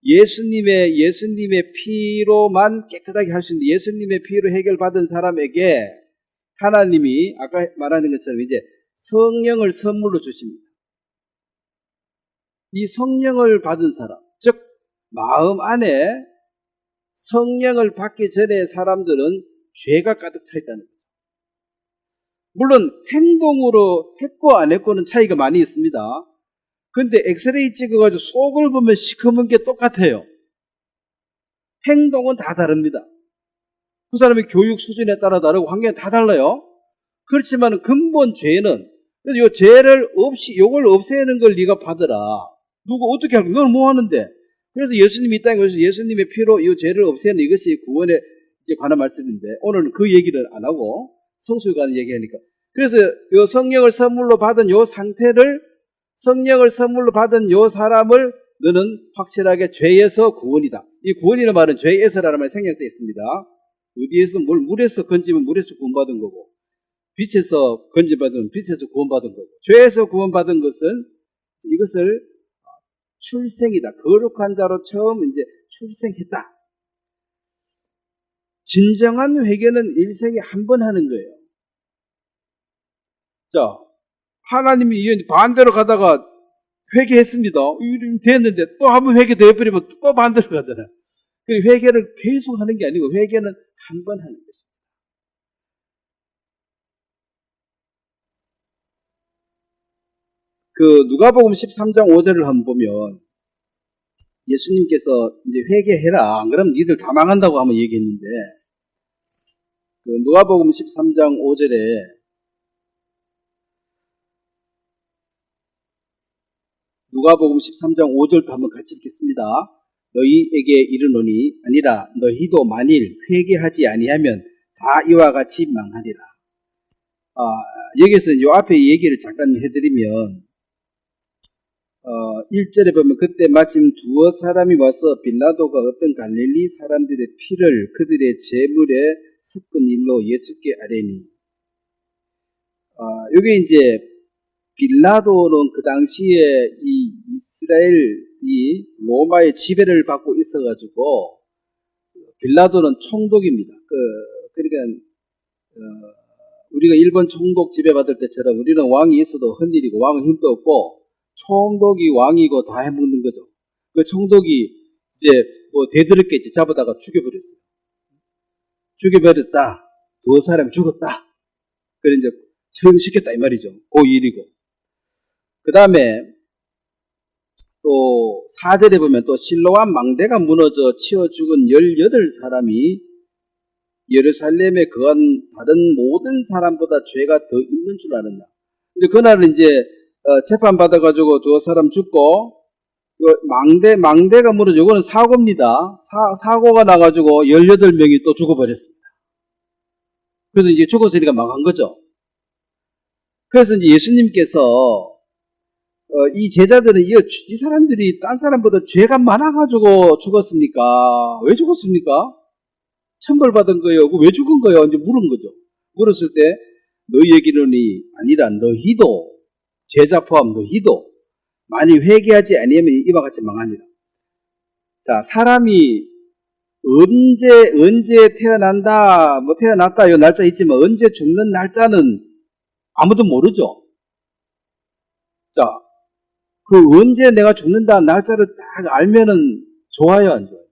예수님의 피로만 깨끗하게 할 수 있는 예수님의 피로 해결받은 사람에게 하나님이 아까 말하는 것처럼 이제 성령을 선물로 주십니다. 이 성령을 받은 사람, 즉 마음 안에 성령을 받기 전에 사람들은 죄가 가득 차 있다는 거죠. 물론 행동으로 했고 안 했고는 차이가 많이 있습니다. 근데 엑스레이 찍어가지고 속을 보면 시커먼 게 똑같아요. 행동은 다 다릅니다. 그 사람의 교육 수준에 따라 다르고 환경이 다 달라요. 그렇지만 근본 죄는 요 죄를 요걸 없애는 걸 네가 받으라. 누가 어떻게 할까? 너는 뭐 하는데? 그래서 예수님이 이 땅에 오셔서 예수님의 피로 이 죄를 없애는 이것이 구원에 이제 관한 말씀인데 오늘은 그 얘기를 안 하고 성수에 관한 얘기하니까. 그래서 요 성령을 선물로 받은 요 성령을 선물로 받은 요 사람을 너는 확실하게 죄에서 구원이다. 이 구원이라는 말은 죄에서라는 말이 생략되어 있습니다. 어디에서 물에서 건지면 물에서 구원받은 거고 빛에서 건져받은 빛에서 구원받은 거고 죄에서 구원받은 것은 이것을 출생이다. 거룩한 자로 처음 이제 출생했다. 진정한 회개는 일생에 한 번 하는 거예요. 자, 하나님이 반대로 가다가 회개했습니다. 됐는데 또 한 번 회개 되어버리면 또 반대로 가잖아요. 회개를 계속 하는 게 아니고 회개는 한 번 하는 것입니다. 누가복음 13장 5절을 한번 보면 예수님께서 이제 회개해라. 안 그러면 니들 다 망한다고 한번 얘기했는데 누가복음 13장 5절에 누가복음 13장 5절도 한번 같이 읽겠습니다. 너희에게 이르노니 아니라 너희도 만일 회개하지 아니하면 다 이와 같이 망하리라. 여기서 요 앞에 얘기를 잠깐 해드리면 1절에 보면 그때 마침 두어 사람이 와서 빌라도가 어떤 갈릴리 사람들의 피를 그들의 제물에 섞은 일로 예수께 아뢰니 요게 이제 빌라도는 그 당시에 이 이스라엘이 로마의 지배를 받고 있어가지고 빌라도는 총독입니다. 그러니까 우리가 일본 총독 지배받을 때처럼 우리는 왕이 있어도 헛일이고 왕은 힘도 없고 총독이 왕이고 다 해먹는 거죠. 그 총독이 이제 뭐 대드럽게 이제 잡아다가 죽여버렸어요. 죽여버렸다. 두 사람 죽었다. 그래 이제 처형시켰다 이 말이죠. 그 일이고. 그 다음에 또 4절에 보면 또 실로암 망대가 무너져 치어 죽은 18사람이 예루살렘에 거한 다른 모든 사람보다 죄가 더 있는 줄 아느냐. 근데 그날은 이제 재판 받아가지고 두 사람 죽고 망대가 무너져 이거는 사고입니다. 사고가 나가지고 18명이 또 죽어버렸습니다. 그래서 이제 죽었으니까 망한 거죠. 그래서 이제 예수님께서 이 제자들은 이 사람들이 딴 사람보다 죄가 많아가지고 죽었습니까? 왜 죽었습니까? 천벌받은 거예요. 왜 죽은 거예요? 이제 물은 거죠. 물었을 때 너희에게는이 아니라 너희도 제자 포함 너희도 많이 회개하지 아니하면 이와 같이 망하니라. 자, 사람이 언제 태어난다, 뭐 태어났다 이 날짜 있지만 언제 죽는 날짜는 아무도 모르죠. 자, 언제 내가 죽는다 날짜를 딱 알면은 좋아요, 안 좋아요?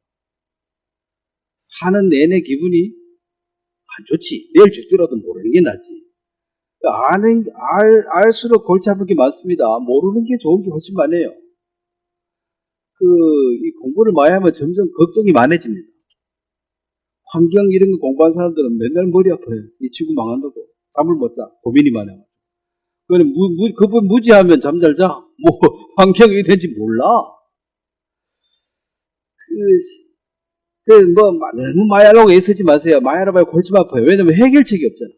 사는 내내 기분이 안 좋지. 내일 죽더라도 모르는 게 낫지. 알수록 골치 아픈 게 많습니다. 모르는 게 좋은 게 훨씬 많아요. 이 공부를 많이 하면 점점 걱정이 많아집니다. 환경 이런 거 공부한 사람들은 맨날 머리 아파요. 이 지구 망한다고. 잠을 못 자. 고민이 많아요. 그건 무지하면 잠 잘 자. 뭐, 환경이 된지 몰라. 너무 많이 하려고 애쓰지 마세요. 많이 알아봐야 골치 아파요. 왜냐면 해결책이 없잖아.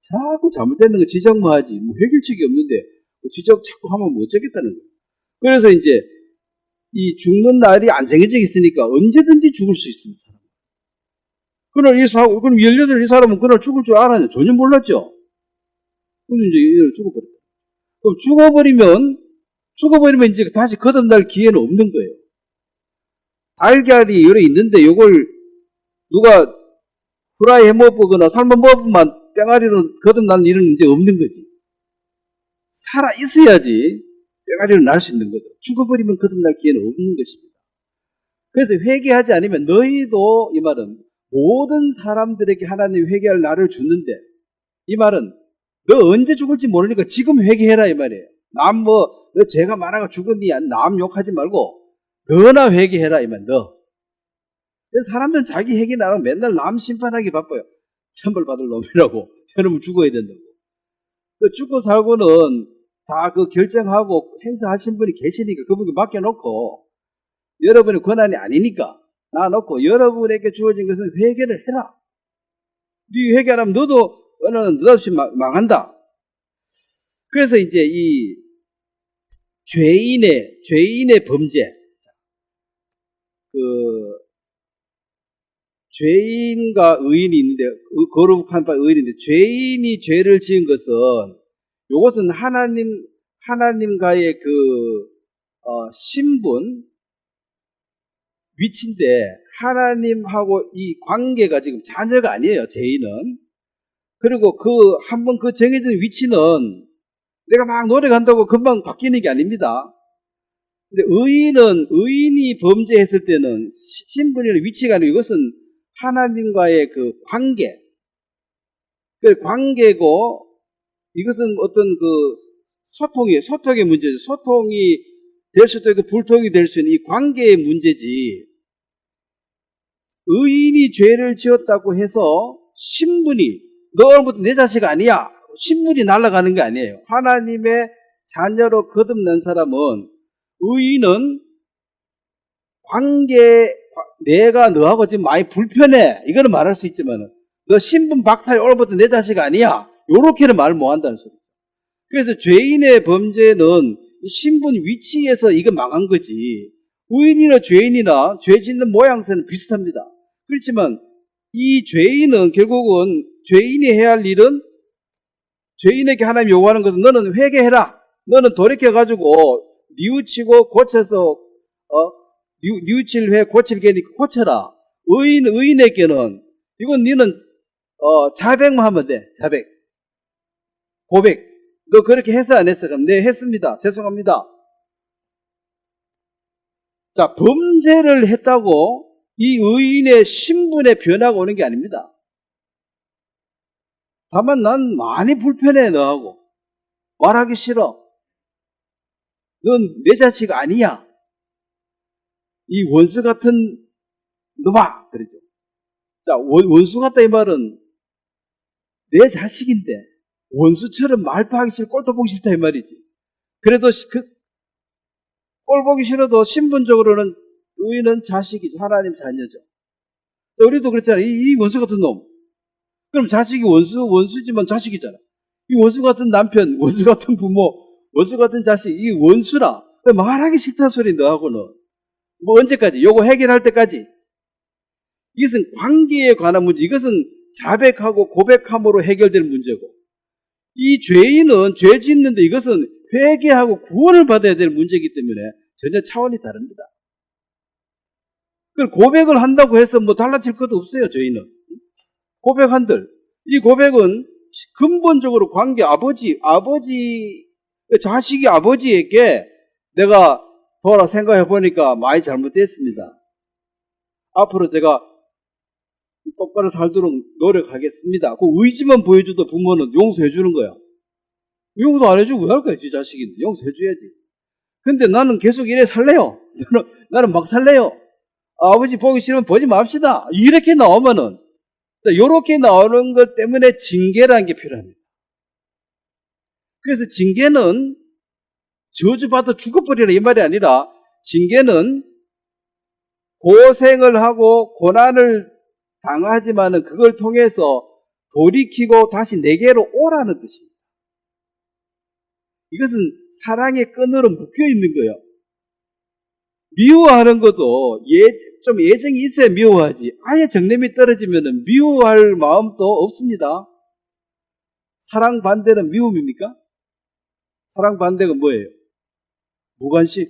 자꾸 잘못되는 거 지적만 하지. 뭐 해결책이 없는데, 지적 자꾸 하면 못 잡겠다는 거예요. 그래서 이제, 이 죽는 날이 안 정해져 있으니까 언제든지 죽을 수 있습니다. 그럼 18이 사람은 그날 죽을 줄 알았냐? 전혀 몰랐죠? 근데 이제 죽어버렸다. 그럼 죽어버리면 이제 다시 거듭날 기회는 없는 거예요. 달걀이 여러 있는데 요걸 누가 후라이 해 먹거나 삶아 먹으면 뺑아리로 거듭나는 일은 이제 없는 거지. 살아 있어야지 뺑아리로 날 수 있는 거죠. 죽어버리면 거듭날 기회는 없는 것입니다. 그래서 회개하지 않으면 너희도 이 말은 모든 사람들에게 하나님 회개할 날을 주는데 이 말은 너 언제 죽을지 모르니까 지금 회개해라 이 말이에요. 너 죄가 많아가 죽었니? 남 욕하지 말고 너나 회개해라 이 말. 너. 그래서 사람들은 자기 회개 나가면 맨날 남 심판하기 바빠요. 천벌 받을 놈이라고. 저놈은 죽어야 된다고. 죽고 살고는 다 결정하고 행사하신 분이 계시니까 그분께 맡겨놓고 여러분의 권한이 아니니까 놔놓고 여러분에게 주어진 것은 회개를 해라. 네 회개 안 하면 너도 어느 날 느닷없이 망한다. 그래서 이제 이 죄인의 범죄, 죄인과 의인이 있는데, 거룩한 바 의인인데, 죄인이 죄를 지은 것은, 이것은 하나님과의 신분, 위치인데 하나님하고 이 관계가 지금 자녀가 아니에요. 죄인은. 그리고 한번 그 정해진 위치는 내가 막 노력한다고 금방 바뀌는 게 아닙니다. 근데 의인이 범죄했을 때는 신분이나 위치가 아니고 이것은 하나님과의 그 관계. 그 관계고 이것은 어떤 그 소통의 문제죠. 소통이 될 수도 있고 불통이 될 수 있는 이 관계의 문제지. 의인이 죄를 지었다고 해서 신분이 너 오늘부터 내 자식 아니야. 신분이 날아가는 게 아니에요. 하나님의 자녀로 거듭난 사람은 의인은 내가 너하고 지금 많이 불편해. 이거는 말할 수 있지만 너 신분 박탈이 오늘부터 내 자식 아니야. 요렇게는 말 못한다는 소리죠. 그래서 죄인의 범죄는 신분 위치에서 이거 망한 거지. 의인이나 죄인이나 죄 짓는 모양새는 비슷합니다. 그렇지만 이 죄인은 결국은 죄인이 해야 할 일은 죄인에게 하나님 요구하는 것은 너는 회개해라. 너는 돌이켜가지고 뉘우치고 고쳐서 뉘우칠 회 고칠 개니까 고쳐라. 의인에게는 이건 너는 자백만 하면 돼. 자백. 고백. 너 그렇게 했어 안 했어? 그럼 네 했습니다. 죄송합니다. 자, 범죄를 했다고 이 의인의 신분의 변화가 오는 게 아닙니다. 다만 난 많이 불편해 너하고. 말하기 싫어. 넌 내 자식 아니야. 이 원수 같은 놈아. 그러죠. 자, 원수 같다 이 말은 내 자식인데 원수처럼 말도 하기 싫고 꼴도 보기 싫다 이 말이지. 그래도 꼴 보기 싫어도 신분적으로는 의인은 자식이죠. 하나님 자녀죠. 자, 우리도 그렇잖아요. 이 원수 같은 놈. 그럼 자식이 원수지만 자식이잖아. 이 원수 같은 남편, 원수 같은 부모, 원수 같은 자식, 이 원수라. 말하기 싫다 소리 너하고는. 뭐 언제까지? 요거 해결할 때까지. 이것은 관계에 관한 문제. 이것은 자백하고 고백함으로 해결될 문제고. 이 죄인은 죄 짓는데 이것은 회개하고 구원을 받아야 될 문제이기 때문에 전혀 차원이 다릅니다. 고백을 한다고 해서 뭐 달라질 것도 없어요, 저희는. 고백한들. 이 고백은 근본적으로 관계, 자식이 아버지에게 내가 돌아 생각해 보니까 많이 잘못됐습니다. 앞으로 제가 똑바로 살도록 노력하겠습니다. 그 의지만 보여줘도 부모는 용서해 주는 거야. 용서 안 해주고 왜 할 거야, 지 자식인데. 용서해 줘야지. 근데 나는 계속 이래 살래요. 나는 막 살래요. 아버지 보기 싫으면 보지 맙시다. 이렇게 나오면은, 자, 요렇게 나오는 것 때문에 징계라는 게 필요합니다. 그래서 징계는 저주받아 죽어버리라 이 말이 아니라, 징계는 고생을 하고 고난을 당하지만은 그걸 통해서 돌이키고 다시 내게로 오라는 뜻입니다. 이것은 사랑의 끈으로 묶여 있는 거예요. 미워하는 것도 좀 예정이 있어야 미워하지. 아예 정념이 떨어지면 미워할 마음도 없습니다. 사랑 반대는 미움입니까? 사랑 반대가 뭐예요? 무관심.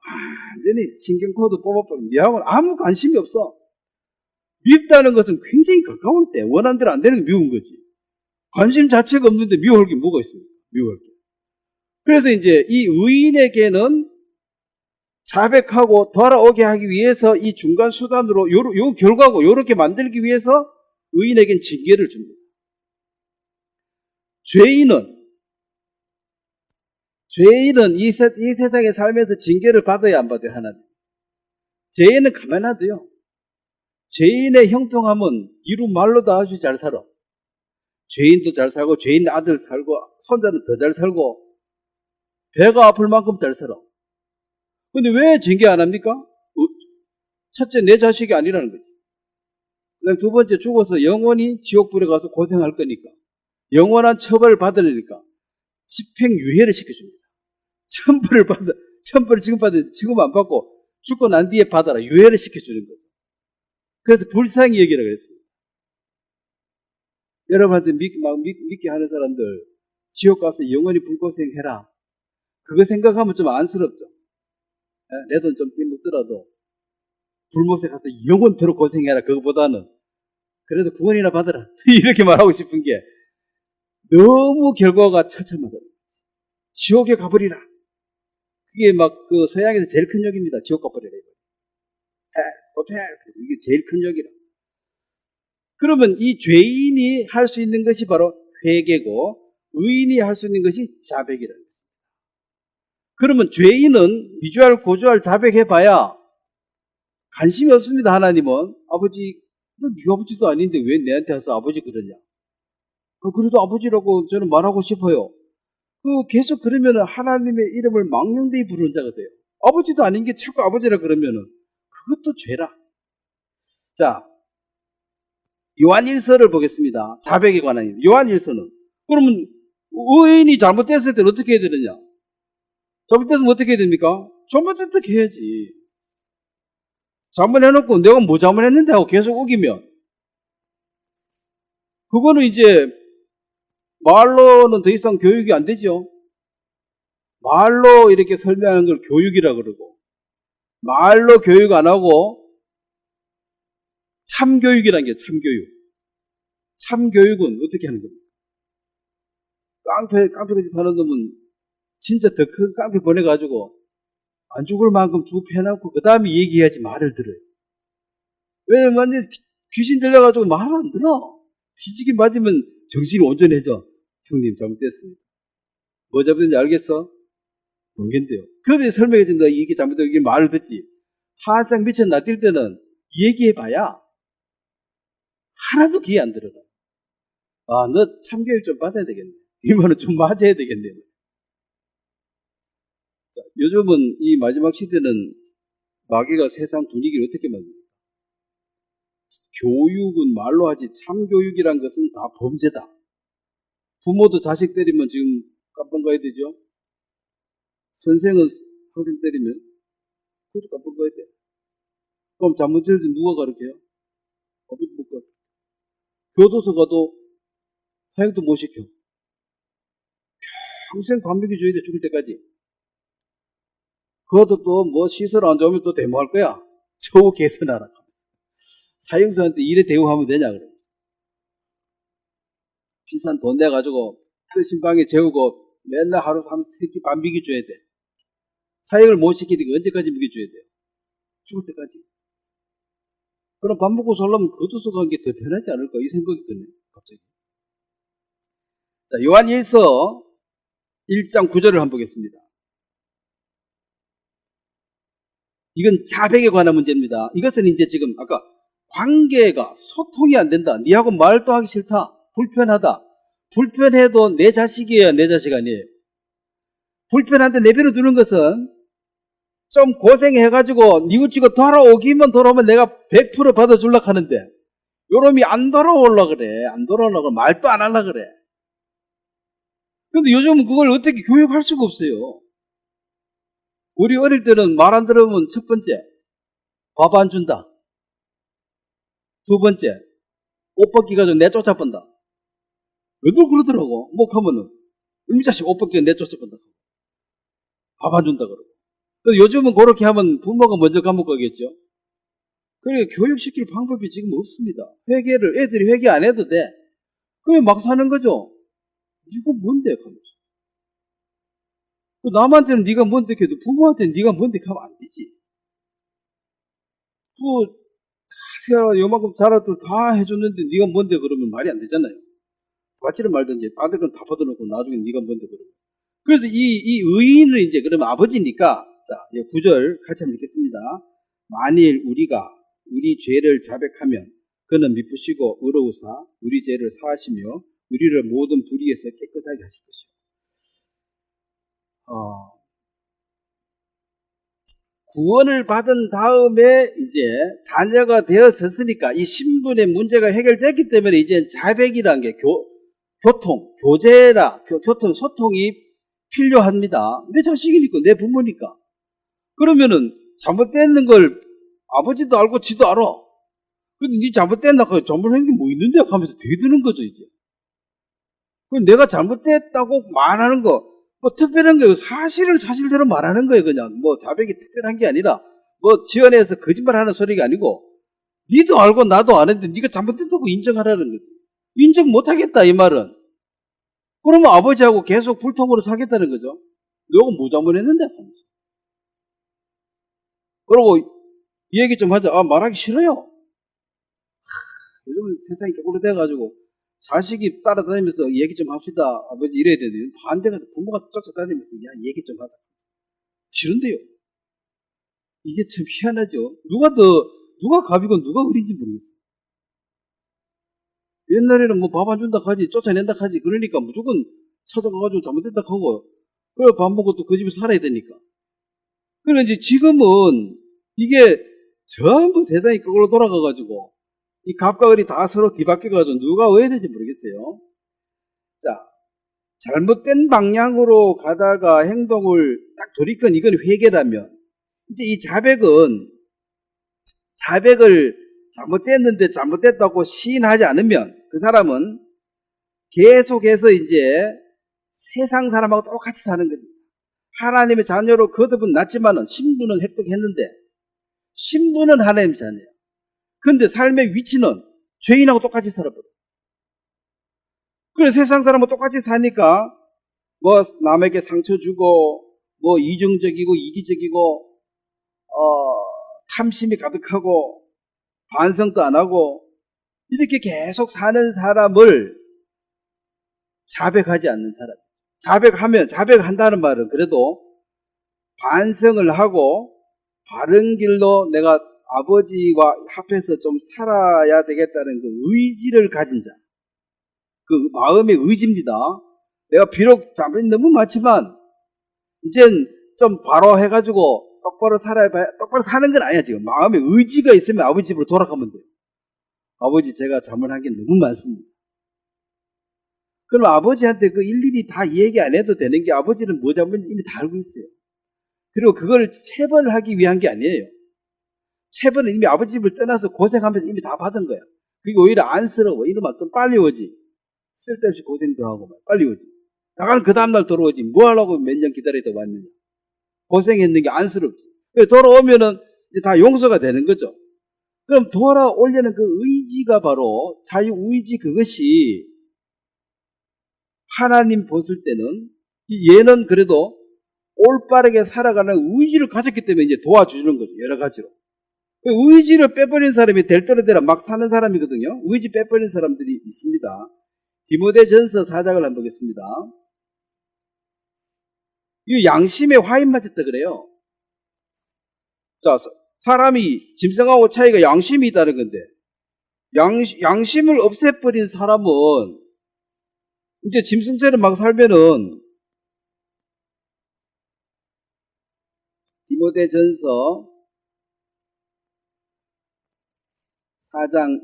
완전히 신경코드 뽑아버리면 니하고는 아무 관심이 없어. 밉다는 것은 굉장히 가까울 때 원하는 대로 안 되는 게 미운 거지. 관심 자체가 없는데 미워할 게 뭐가 있습니까? 미워할 게. 그래서 이제 이 의인에게는 자백하고 돌아오게 하기 위해서 이 중간 수단으로 요 결과고 요렇게 만들기 위해서 의인에겐 징계를 줍니다. 죄인은 이 세상에 살면서 징계를 받아야 안 받아요, 하나님. 죄인은 가만 놔둬요. 죄인의 형통함은 이루 말로 다 아주 잘 살아. 죄인도 잘 살고 죄인 아들 살고 손자는 더 잘 살고 배가 아플 만큼 잘 살아. 근데 왜 징계 안 합니까? 첫째, 내 자식이 아니라는 거지. 그다음 두 번째, 죽어서 영원히 지옥불에 가서 고생할 거니까. 영원한 처벌을 받으려니까 집행유예를 시켜줍니다. 천벌을 지금 안 받고 죽고 난 뒤에 받아라. 유예를 시켜주는 거죠. 그래서 불쌍히 여기라 그랬습니다. 여러분한테 믿게 하는 사람들 지옥 가서 영원히 불고생해라. 그거 생각하면 좀 안쓰럽죠. 내 돈 좀 띠먹더라도 불못에 가서 영원토록 고생해라. 그거보다는 그래도 구원이나 받아라. 이렇게 말하고 싶은 게 너무 결과가 처참하다. 지옥에 가버리라. 그게 막 그 서양에서 제일 큰 욕입니다. 지옥 가버리라. 호텔. 이게 제일 큰 욕이라. 그러면 이 죄인이 할 수 있는 것이 바로 회개고 의인이 할 수 있는 것이 자백이라는 것입니다. 그러면 죄인은 미주알 고주알 자백해봐야 관심이 없습니다. 하나님은 아버지, 너 네가 아버지도 아닌데 왜 내한테 와서 아버지 그러냐? 그래도 아버지라고 저는 말하고 싶어요. 계속 그러면 하나님의 이름을 망령되이 부르는 자가 돼요. 아버지도 아닌 게 자꾸 아버지라 그러면은 그것도 죄라. 자, 요한일서를 보겠습니다. 자백에 관한 요한일서는 그러면 의인이 잘못됐을 때는 어떻게 해야 되느냐? 잘못됐으면 어떻게 해야 됩니까? 잘못됐다 해야지. 잘못해놓고 내가 뭐 잘못했는데 하고 계속 우기면 그거는 이제 말로는 더 이상 교육이 안 되죠. 말로 이렇게 설명하는 걸 교육이라 그러고 말로 교육 안 하고 참교육이라는 게 참교육. 참교육은 어떻게 하는 겁니까? 깡패같이 사는 놈은 진짜 더 큰 깡패 보내가지고 안 죽을 만큼 쭉 패놓고 그 다음에 얘기해야지 말을 들어요. 왜냐면 완전 귀신 들려가지고 말을 안 들어. 뒤지기 맞으면 정신이 온전해져. 형님 잘못됐습니다. 뭐 잘못됐는지 알겠어? 모르겠는데요. 그래 설명해준다. 이게 잘못되고 이게 말을 듣지. 한창 미쳐 날뛸 때는 얘기해봐야 하나도 귀에 안 들어가. 너 참교육 좀 받아야 되겠네. 이 말은 좀 맞아야 되겠네. 자, 요즘은 이 마지막 시대는 마귀가 세상 분위기를 어떻게 만듭니까? 교육은 말로 하지 참교육이란 것은 다 범죄다. 부모도 자식 때리면 지금 깜빵 가야 되죠. 선생은 학생 때리면 그것도 깜빵 가야 돼. 그럼 잘못될 때 누가 가르쳐요? 아버지 못 가르쳐. 교도소 가도 사형도 못 시켜. 평생 밥 먹여줘야 돼, 죽을 때까지. 그것도 또 뭐 시설 안 좋으면 또 데모할 거야. 처우 개선하라. 사형수한테 이래 대우하면 되냐, 그래. 비싼 돈 내가지고 뜨신 방에 재우고 맨날 하루 3끼 밥 먹여줘야 돼. 사형을 못 시키니까 언제까지 먹여줘야 돼? 죽을 때까지. 그럼 밥 먹고 살려면 교도소 가는 게 더 편하지 않을까? 이 생각이 드네, 갑자기. 자, 요한 1서 1장 9절을 한번 보겠습니다. 이건 자백에 관한 문제입니다. 이것은 이제 지금 아까 관계가 소통이 안 된다. 니하고 말도 하기 싫다. 불편하다. 불편해도 내 자식이에요, 내 자식 아니에요. 불편한데 내버려 두는 것은 좀 고생해가지고 뉘우치고 돌아오기만 돌아오면 내가 100% 받아주려고 하는데 요놈이 안 돌아오려 그래. 안 돌아오려고 말도 안 하려고 그래. 근데 요즘은 그걸 어떻게 교육할 수가 없어요. 우리 어릴 때는 말 안 들으면 첫 번째 밥 안 준다. 두 번째 옷 벗기가 좀 내쫓아본다. 왜들 그러더라고. 뭐 하면은 이미 자식 옷 벗기가 내쫓아본다. 밥 안 준다 그러고. 요즘은 그렇게 하면 부모가 먼저 감옥 가겠죠. 그러니까 교육시킬 방법이 지금 없습니다. 애들이 회개 안 해도 돼. 그냥 막 사는 거죠. 이거 뭔데? 하면서. 남한테는 네가 뭔데 해도 부모한테는 네가 뭔데 하면 안 되지. 요만큼 자라도 다 해줬는데 네가 뭔데 그러면 말이 안 되잖아요. 받지를 말든지 받을 건 다 받아놓고 나중에 네가 뭔데 그러면. 그래서 이 의인은 이제 그러면 아버지니까 자, 9절 같이 한번 읽겠습니다. 만일 우리가 우리 죄를 자백하면 그는 미쁘시고 의로우사 우리 죄를 사하시며 우리를 모든 불의에서 깨끗하게 하실 것이요. 구원을 받은 다음에 이제 자녀가 되었으니까 이 신분의 문제가 해결됐기 때문에 이제 자백이라는 게 교통, 소통이 필요합니다. 내 자식이니까, 내 부모니까. 그러면은 잘못됐는 걸 아버지도 알고 지도 알아. 근데 네 잘못됐나? 잘못한 게 뭐 있는데? 하면서 대드는 거죠, 이제. 그럼 내가 잘못됐다고 말하는 거, 뭐 특별한 거예요. 사실을 사실대로 말하는 거예요. 그냥 뭐 자백이 특별한 게 아니라 뭐 지어내서 거짓말하는 소리가 아니고 니도 알고 나도 아는데 니가 잘못됐다고 인정하라는 거지. 인정 못하겠다 이 말은. 그러면 아버지하고 계속 불통으로 살겠다는 거죠. 너가 뭐 잘못했는데? 그러고 이 얘기 좀 하자. 말하기 싫어요. 요즘은 세상이 거꾸로 돼가지고 자식이 따라다니면서 얘기 좀 합시다. 아버지 이래야 되는데 반대가 부모가 쫓아다니면서 야 얘기 좀 하자. 싫은데요. 이게 참 희한하죠. 누가 갑이고 누가 을인지 모르겠어요. 옛날에는 뭐 밥 안 준다 하지, 쫓아낸다 하지, 그러니까 무조건 찾아가가지고 잘못됐다 하고, 그래 밥 먹고 또 그 집에 살아야 되니까. 그런데 지금은 이게 전부 세상이 거꾸로 돌아가가지고, 이 갑과 을이 다 서로 뒤바뀌어가지고 누가 어야 될지 모르겠어요. 자, 잘못된 방향으로 가다가 행동을 딱 돌이킨 이건 회개라면, 이제 이 자백을 잘못됐는데 잘못됐다고 시인하지 않으면 그 사람은 계속해서 이제 세상 사람하고 똑같이 사는 거죠. 하나님의 자녀로 거듭은 났지만은 신분은 획득했는데 신분은 하나님의 자녀예요. 그런데 삶의 위치는 죄인하고 똑같이 살아버려요. 그래서 세상 사람하고 똑같이 사니까 뭐 남에게 상처 주고 뭐 이중적이고 이기적이고 탐심이 가득하고 반성도 안 하고 이렇게 계속 사는 사람을 자백하지 않는 사람. 자백한다는 말은 그래도 반성을 하고 바른 길로 내가 아버지와 합해서 좀 살아야 되겠다는 그 의지를 가진 자. 그 마음의 의지입니다. 내가 비록 잘못이 너무 많지만 이젠 좀 바로 해가지고 똑바로 똑바로 사는 건 아니야 지금. 마음의 의지가 있으면 아버지 집으로 돌아가면 돼요. 아버지 제가 잘못한 게 너무 많습니다. 그럼 아버지한테 그 일일이 다 얘기 안 해도 되는 게 아버지는 뭐 잘못인지 이미 다 알고 있어요. 그리고 그걸 체벌하기 위한 게 아니에요. 체벌은 이미 아버지 집을 떠나서 고생하면서 이미 다 받은 거야. 그게 오히려 안쓰러워. 이러면 좀 빨리 오지. 쓸데없이 고생도 하고 빨리 오지. 나가는 그 다음날 돌아오지. 뭐 하려고 몇 년 기다리다 왔느냐. 고생했는 게 안쓰럽지. 돌아오면은 이제 다 용서가 되는 거죠. 그럼 돌아오려는 그 의지가 바로 자유의지 그것이 하나님 보실 때는 얘는 그래도 올바르게 살아가는 의지를 가졌기 때문에 이제 도와주는 거죠. 여러 가지로. 의지를 빼버린 사람이 될 대로 되라 막 사는 사람이거든요. 의지 빼버린 사람들이 있습니다. 디모데전서 4장을 한번 보겠습니다. 이 양심에 화인 맞았다 그래요. 자, 사람이 짐승하고 차이가 양심이 있다는 건데 양심을 없애버린 사람은 이제 짐승처럼 막 살면은 디모데전서 4장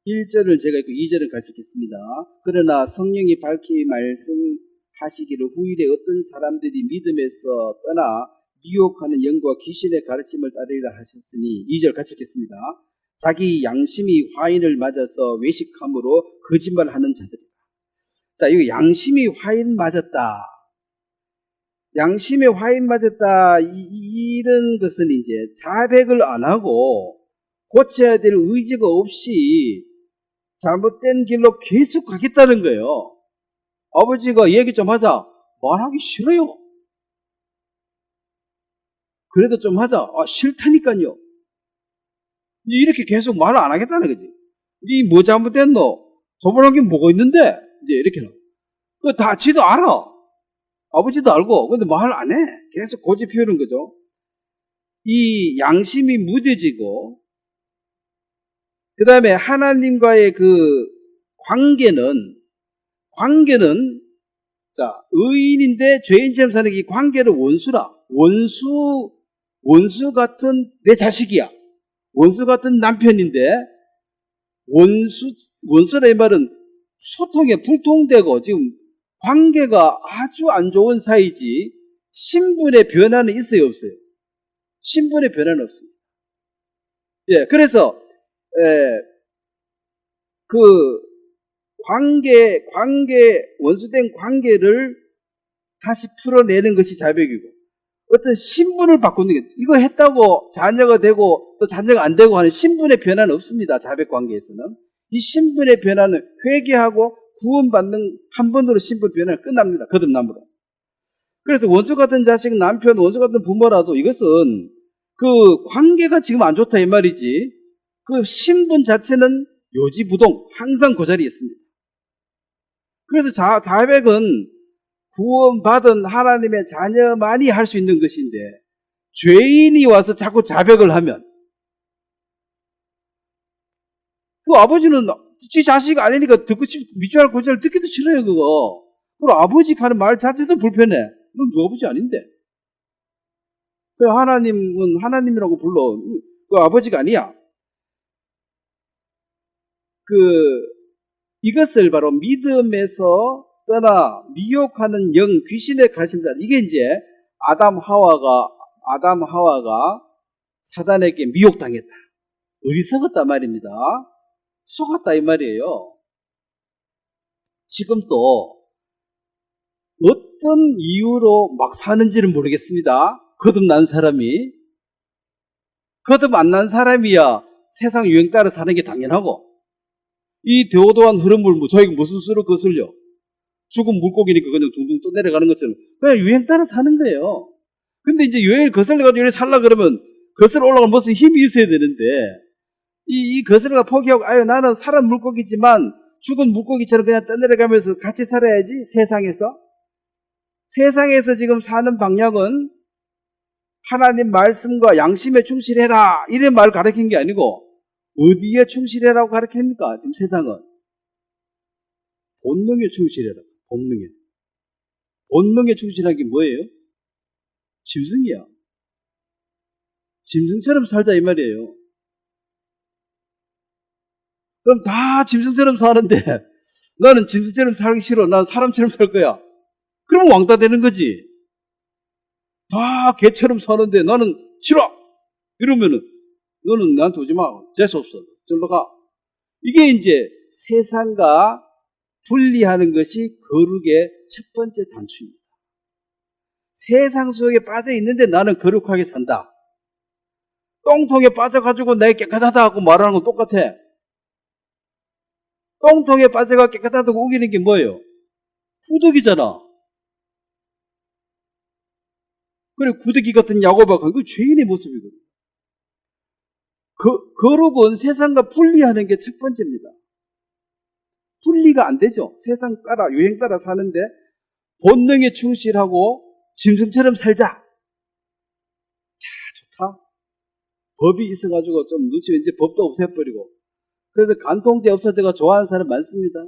1절을 제가 읽고 2절을 같이 읽겠습니다. 그러나 성령이 밝히 말씀하시기를 후일에 어떤 사람들이 믿음에서 떠나 미혹하는 영과 귀신의 가르침을 따르리라 하셨으니 2절 같이 읽겠습니다. 자기 양심이 화인을 맞아서 외식함으로 거짓말하는 자들이다. 자, 이거 양심이 화인 맞았다. 양심에 화인 맞았다. 이런 것은 이제 자백을 안 하고 고쳐야 될 의지가 없이 잘못된 길로 계속 가겠다는 거예요. 아버지가 얘기 좀 하자. 말하기 싫어요. 그래도 좀 하자. 싫다니까요. 이렇게 계속 말을 안 하겠다는 거지. 니 뭐 잘못됐노? 저번한 게 뭐가 있는데? 이제 이렇게. 다 지도 알아. 아버지도 알고. 근데 말 안 해. 계속 고집 피우는 거죠. 이 양심이 무뎌지고, 그 다음에 하나님과의 그 관계는, 자, 의인인데 죄인처럼 사는 이 관계는 원수라. 원수 같은 내 자식이야. 원수 같은 남편인데, 원수라 이 말은 소통에 불통되고 지금 관계가 아주 안 좋은 사이지 신분의 변화는 있어요, 없어요? 신분의 변화는 없습니다. 예, 그래서 그 원수된 관계를 다시 풀어내는 것이 자백이고, 어떤 신분을 바꾸는 게, 이거 했다고 자녀가 되고 또 자녀가 안 되고 하는 신분의 변화는 없습니다. 자백 관계에서는. 이 신분의 변화는 회개하고 구원받는 한 번으로 신분 변화가 끝납니다. 거듭남으로. 그래서 원수 같은 자식, 남편, 원수 같은 부모라도 이것은 그 관계가 지금 안 좋다 이 말이지, 그 신분 자체는 요지부동 항상 그 자리에 있습니다. 그래서 자백은 구원받은 하나님의 자녀만이 할 수 있는 것인데, 죄인이 와서 자꾸 자백을 하면 그 아버지는 지 자식 아니니까 듣고 미주알 고지를 듣기도 싫어요. 그거. 그리고 아버지 하는 말 자체도 불편해. 넌 너 아버지 아닌데. 그 하나님은 하나님이라고 불러. 그 아버지가 아니야. 이것을 바로 믿음에서 떠나 미혹하는 영, 귀신의 가심자. 이게 이제 아담 하와가 사단에게 미혹당했다. 어리석었다 말입니다. 속았다 이 말이에요. 지금 또 어떤 이유로 막 사는지는 모르겠습니다. 거듭난 사람이. 거듭 안 난 사람이야 세상 유행 따라 사는 게 당연하고, 이 대호도한 흐름을 저희가 무슨 수로 거슬려? 죽은 물고기니까 그냥 둥둥 또 내려가는 것처럼 그냥 유행 따라 사는 거예요. 근데 이제 유행을 거슬려가지고 이렇게 살라 그러면 거슬러 올라가면 무슨 힘이 있어야 되는데, 이 거슬러가 포기하고, 아유, 나는 살은 물고기지만 죽은 물고기처럼 그냥 떠내려가면서 같이 살아야지, 세상에서. 세상에서 지금 사는 방향은 하나님 말씀과 양심에 충실해라, 이런 말을 가르친 게 아니고, 어디에 충실해라고 가르칩니까? 지금 세상은. 본능에 충실해라. 본능에 충실한 게 뭐예요? 짐승이야. 짐승처럼 살자 이 말이에요. 그럼 다 짐승처럼 사는데 나는 짐승처럼 살기 싫어. 난 사람처럼 살 거야. 그러면 왕따 되는 거지. 다 개처럼 사는데 나는 싫어. 이러면은 너는 나한테 오지 마. 재수 없어. 절로 가. 이게 이제 세상과 분리하는 것이 거룩의 첫 번째 단추입니다. 세상 속에 빠져 있는데 나는 거룩하게 산다. 똥통에 빠져가지고 내가 깨끗하다 하고 말하는 건 똑같아. 똥통에 빠져가 깨끗하다고 우기는 게 뭐예요? 후덕이잖아. 그래, 구더기 같은 야고바가 이거 죄인의 모습이거든. 거룩은 세상과 분리하는 게 첫 번째입니다. 분리가 안 되죠. 세상 따라, 유행 따라 사는데 본능에 충실하고 짐승처럼 살자. 야, 좋다. 법이 있어가지고 좀 눈치, 이제 법도 없애버리고. 그래서 간통죄 없어져가 좋아하는 사람 많습니다.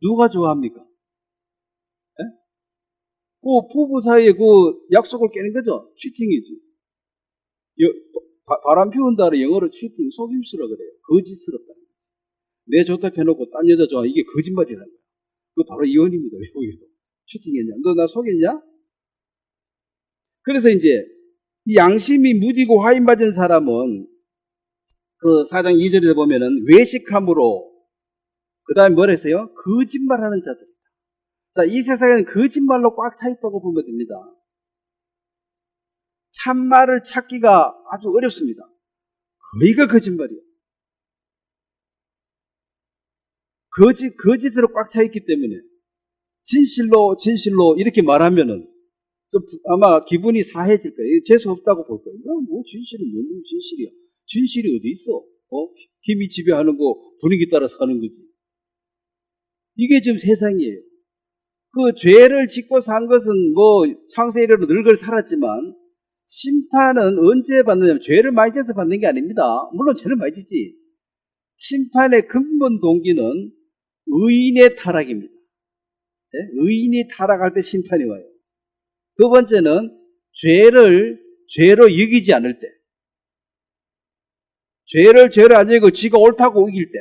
누가 좋아합니까? 예? 그 부부 사이에 그 약속을 깨는 거죠. 치팅이지. 바람 피운다를 영어로 치팅, 속임수라 그래요. 거짓스럽다. 내 좋다 해놓고 딴 여자 좋아. 이게 거짓말이라는 거야. 그거 바로 이혼입니다. 외국에도. 치팅했냐? 너 나 속였냐? 그래서 이제 이 양심이 무디고 화인 받은 사람은 그 4장 2절에 보면은 외식함으로, 그 다음에 뭐라 했어요? 거짓말하는 자들. 자, 이 세상에는 거짓말로 꽉 차 있다고 보면 됩니다. 참말을 찾기가 아주 어렵습니다. 거의가 거짓말이에요. 거짓으로 꽉 차 있기 때문에 진실로 이렇게 말하면은 좀 아마 기분이 사해질 거예요. 재수 없다고 볼 거예요. 뭐 진실은 뭔 진실이야? 진실이 어디 있어? 힘이 지배하는 거 분위기 따라 사는 거지. 이게 지금 세상이에요. 그 죄를 짓고 산 것은 뭐 창세 이래로 늙을 살았지만 심판은 언제 받느냐면 죄를 많이 져서 받는 게 아닙니다. 물론 죄를 많이 짓지. 심판의 근본 동기는 의인의 타락입니다. 네? 의인이 타락할 때 심판이 와요. 두 번째는 죄를 죄로 여기지 않을 때. 죄를 안 여기고 지가 옳다고 우길 때.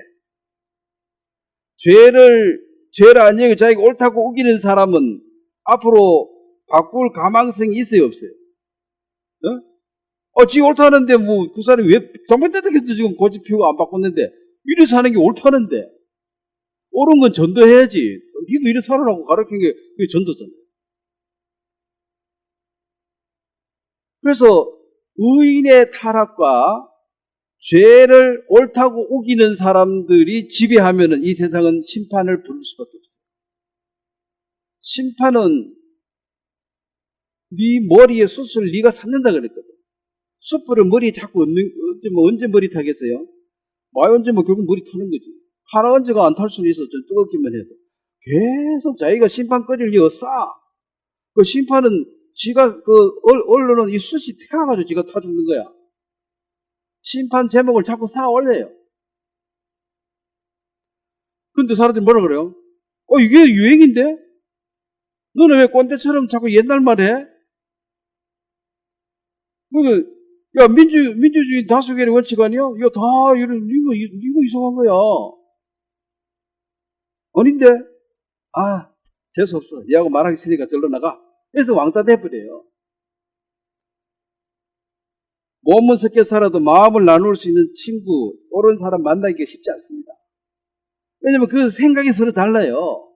죄를 안 여기고 자기가 옳다고 우기는 사람은 앞으로 바꿀 가망성이 있어요, 없어요? 지 옳다는데 뭐 그 사람이 왜 잘못했다겠어 지금 고집 피우고 안 바꿨는데 이래서 하는 게 옳다는데 옳은 건 전도해야지. 니도 이래 살아라고 가르친 게 그게 전도잖아요. 그래서 의인의 타락과 죄를 옳다고 우기는 사람들이 지배하면은 이 세상은 심판을 부를 수밖에 없어요. 심판은 네 머리에 숯을 네가 샀는다 그랬거든. 숯불을 머리에 자꾸 언제 머리 타겠어요? 많이 얹으면 결국 머리 타는 거지. 하나 얹어가 안 탈 수는 있어. 좀 뜨겁기만 해도. 계속 자기가 심판거리를 이어싸. 그 심판은 지가 언론은 이 숯이 태워가지고 지가 타 죽는 거야. 심판 제목을 자꾸 쌓아 올려요. 근데 사람들이 뭐라 그래요? 이게 유행인데? 너는 왜 꼰대처럼 자꾸 옛날 말 해? 야, 민주주의 다수결의 원칙 아니야? 야, 이거 이상한 거야. 아닌데? 재수없어. 니하고 말하기 싫으니까 절로 나가. 그래서 왕따 돼버려요. 몸은 섞여 살아도 마음을 나눌 수 있는 친구, 옳은 사람 만나기가 쉽지 않습니다. 왜냐면 그 생각이 서로 달라요.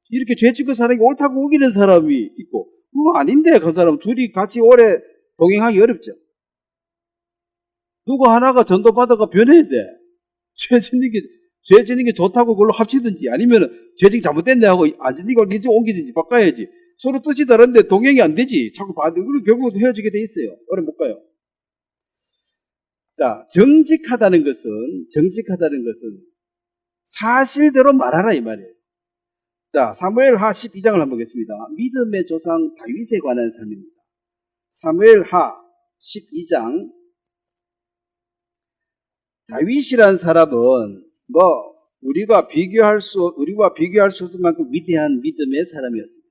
이렇게 죄 짓고 사는 게 옳다고 우기는 사람이 있고, 그거 아닌데, 그 사람 둘이 같이 오래 동행하기 어렵죠. 누구 하나가 전도받아가 변해야 돼. 죄 짓는 게 좋다고 그걸로 합치든지, 아니면 죄 짓기 잘못됐네 하고 안 짓는 걸 이제 옮기든지 바꿔야지. 서로 뜻이 다른데 동행이 안 되지. 자꾸 그리고 결국 헤어지게 돼 있어요. 오래 못 가요. 자, 정직하다는 것은 사실대로 말하라 이 말이에요. 자, 사무엘하 12장을 한번 보겠습니다. 믿음의 조상 다윗에 관한 삶입니다. 사무엘하 12장. 다윗이란 사람은 우리와 비교할 수 없을 만큼 위대한 믿음의 사람이었습니다.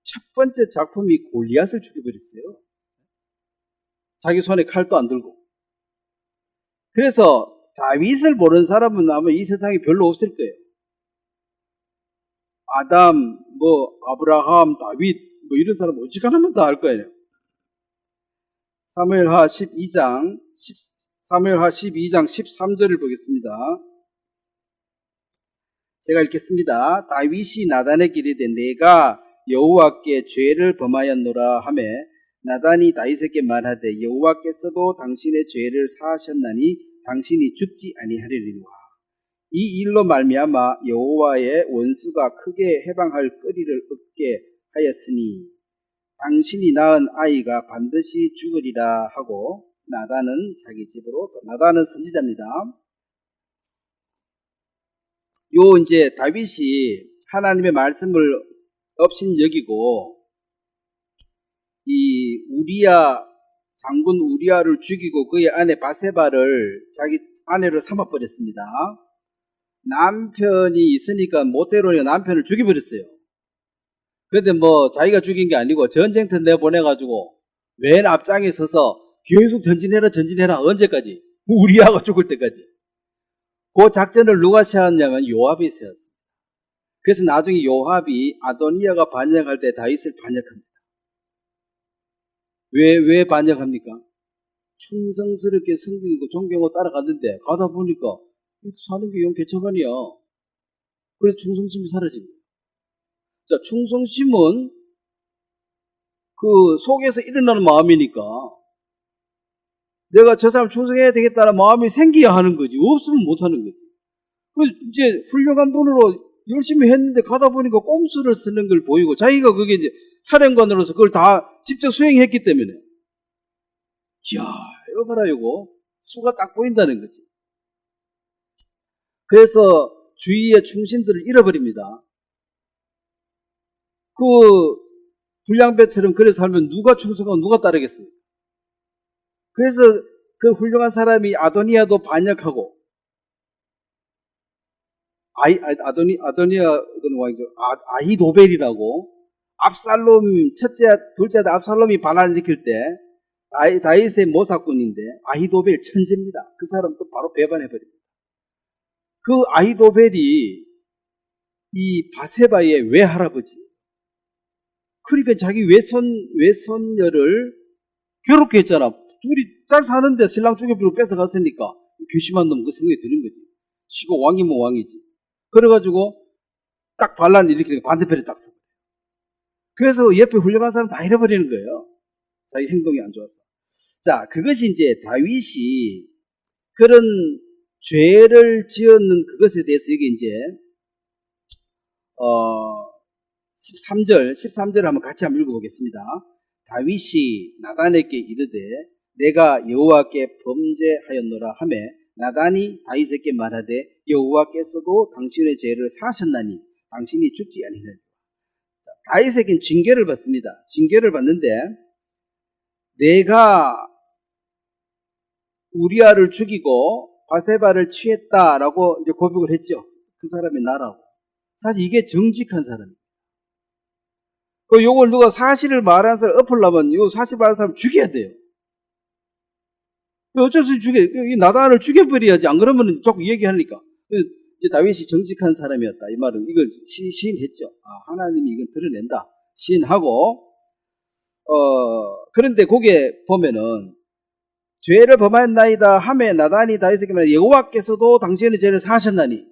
첫 번째 작품이 골리앗을 죽여버렸어요. 자기 손에 칼도 안 들고. 그래서 다윗을 모르는 사람은 아마 이 세상에 별로 없을 거예요. 아담, 아브라함, 다윗, 이런 사람 어지간하면 다 알 거예요. 사무엘하 12장 13절을 보겠습니다. 제가 읽겠습니다. 다윗이 나단에게 이르되 내가 여호와께 죄를 범하였노라 하매 나단이 다윗에게 말하되 여호와께서도 당신의 죄를 사하셨나니 당신이 죽지 아니하리로다. 이 일로 말미암아 여호와의 원수가 크게 해방할 거리를 얻게 하였으니 당신이 낳은 아이가 반드시 죽으리라 하고 나단은 자기 집으로 나단은 선지자입니다. 이제 다윗이 하나님의 말씀을 업신여기고 이 장군 우리아를 죽이고 그의 아내 바세바를 자기 아내로 삼아버렸습니다. 남편이 있으니까 못대로 남편을 죽여버렸어요. 그런데 자기가 죽인 게 아니고 전쟁터 내보내가지고 맨 앞장에 서서 계속 전진해라 언제까지? 우리아가 죽을 때까지. 그 작전을 누가 세웠냐면 요압이 세웠어요. 그래서 나중에 요압이 아도니아가 반역할 때 다윗을 반역합니다. 왜 반역합니까? 충성스럽게 섬기고 존경하고 따라갔는데 가다 보니까 사는 게 영 개척아니야. 그래서 충성심이 사라집니다. 자, 충성심은 그 속에서 일어나는 마음이니까 내가 저 사람 충성해야 되겠다는 마음이 생겨야 하는 거지. 없으면 못 하는 거지. 이제 훌륭한 분으로 열심히 했는데 가다 보니까 꼼수를 쓰는 걸 보이고 자기가 그게 이제 사령관으로서 그걸 다 직접 수행했기 때문에 이거 봐라 이거 수가 딱 보인다는 거지. 그래서 주위의 충신들을 잃어버립니다. 그 불량배처럼 그래 살면 누가 충성하고 누가 따르겠어요? 그래서 그 훌륭한 사람이 아도니아도 반역하고 아도니아는 왕이죠. 아히도벨이라고 압살롬 둘째 아들 압살롬이 반란을 일으킬 때 다윗의 모사꾼인데 아히도벨 천재입니다. 그 사람도 바로 배반해버립니다. 그 아히도벨이 이 바세바의 외할아버지. 그러니까 자기 외손녀를 괴롭게 했잖아. 둘이 잘 사는데 신랑 죽여버리고 뺏어갔으니까 괘씸한 놈 그 생각이 드는 거지. 지가 왕이면 왕이지. 그래가지고 딱 반란을 일으키니까 반대편에 딱 서. 그래서 옆에 훌륭한 사람 다 잃어버리는 거예요. 자기 행동이 안 좋아서. 자, 그것이 이제 다윗이 그런 죄를 지었는 그것에 대해서 이게 이제 13절 한번 같이 한번 읽어보겠습니다. 다윗이 나단에게 이르되 내가 여호와께 범죄하였노라 하매 나단이 다윗에게 말하되 여호와께서도 당신의 죄를 사하셨나니 당신이 죽지 아니하리라. 다윗에겐 징계를 받습니다. 징계를 받는데 내가 우리아를 죽이고 바세바를 취했다라고 이제 고백을 했죠. 그 사람이 나라고. 사실 이게 정직한 사람이에요. 요걸 누가 사실을 말하는 사람 엎으려면 이 사실 말하는 사람 죽여야 돼요. 어쩔 수 없이 이 나단을 죽여버려야지. 안 그러면 자꾸 얘기하니까. 이제 다윗이 정직한 사람이었다. 이 말은 이걸 시인했죠. 하나님이 이건 드러낸다. 시인하고, 그런데 거기에 보면은, 죄를 범하였나이다 하매 나단이 다윗에게 말하되 여호와께서도 당신의 죄를 사하셨나니.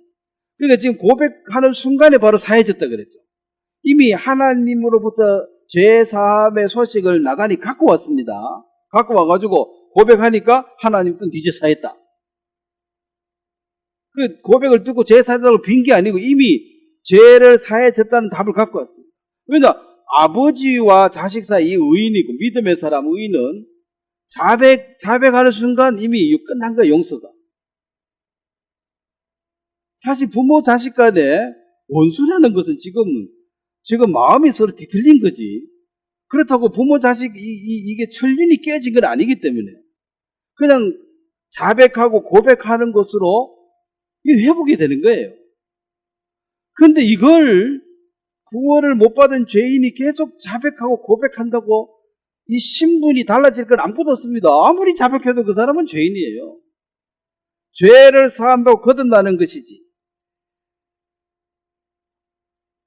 그러니까 지금 고백하는 순간에 바로 사해졌다 그랬죠. 이미 하나님으로부터 죄 사함의 소식을 나단이 갖고 왔습니다. 갖고 와가지고 고백하니까 하나님도 네 죄 사했다. 그 고백을 듣고 죄 사했다고 빈 게 아니고 이미 죄를 사해졌다는 답을 갖고 왔습니다. 왜냐 아버지와 자식 사이 의인이고 믿음의 사람 의인은 자백하는 순간 이미 끝난 거예요. 용서가. 사실 부모 자식 간에 원수라는 것은 지금 마음이 서로 뒤틀린 거지. 그렇다고 부모 자식 이게 천륜이 깨진 건 아니기 때문에 그냥 자백하고 고백하는 것으로 회복이 되는 거예요. 그런데 이걸 구원을 못 받은 죄인이 계속 자백하고 고백한다고 이 신분이 달라질 건 아무것도 없습니다. 아무리 자백해도 그 사람은 죄인이에요. 죄를 사함받고 거듭나는 것이지.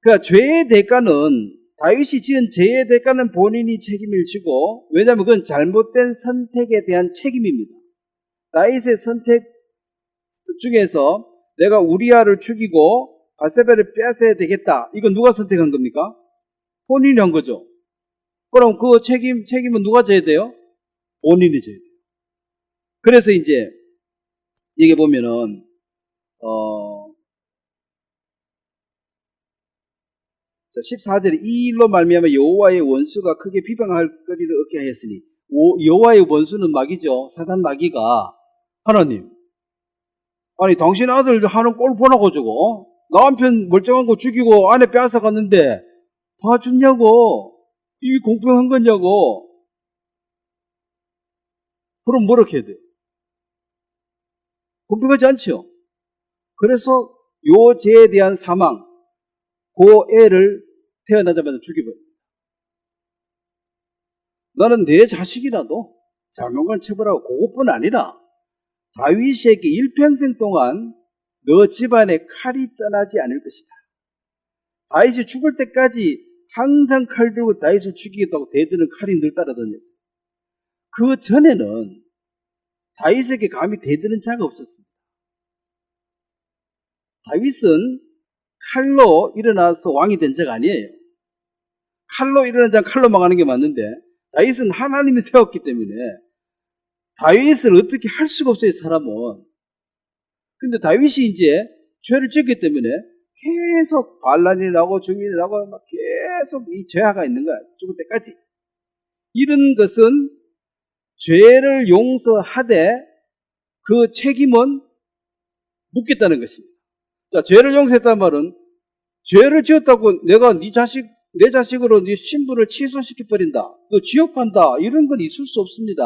그러니까 죄의 대가는 다윗이 지은 죄의 대가는 본인이 책임을 지고 왜냐하면 그건 잘못된 선택에 대한 책임입니다. 다윗의 선택 중에서 내가 우리아를 죽이고 바세바를 빼앗아야 되겠다. 이건 누가 선택한 겁니까? 본인이 한 거죠. 그럼 그 책임은 누가 져야 돼요? 본인이 져야 돼요. 그래서 이제 여기 보면은 14절에 이 일로 말미암아 여호와의 원수가 크게 비방할 거리를 얻게 하였으니 여호와의 원수는 마귀죠. 사단 마귀가 하나님 아니 당신 아들 하는 꼴 보라고 저거 남편 멀쩡한 거 죽이고 아내 빼앗아 갔는데 봐줬냐고 이게 공평한 거냐고. 그럼 뭐라고 해야 돼요? 공평하지 않죠. 그래서 요 죄에 대한 사망 그 애를 태어나자마자 죽여버려요. 나는 내 자식이라도 잘못한 처벌하고 그것뿐 아니라 다윗에게 일평생 동안 너 집안에 칼이 떠나지 않을 것이다. 다윗이 죽을 때까지 항상 칼 들고 다윗을 죽이겠다고 대드는 칼이 늘 따라다녔어요. 그 전에는 다윗에게 감히 대드는 자가 없었습니다. 다윗은 칼로 일어나서 왕이 된 자가 아니에요. 칼로 일어난 자는 칼로 망하는 게 맞는데 다윗은 하나님이 세웠기 때문에 다윗을 어떻게 할 수가 없어요, 사람은. 근데 다윗이 이제 죄를 지었기 때문에 계속 반란이 나고 증인이 나고 막 계속 이 죄화가 있는 거야. 죽을 때까지. 이런 것은 죄를 용서하되 그 책임은 묻겠다는 것입니다. 자, 죄를 용서했다는 말은 죄를 지었다고 내가 내 자식으로 네 신분을 취소시켜버린다. 너 지옥 간다. 이런 건 있을 수 없습니다.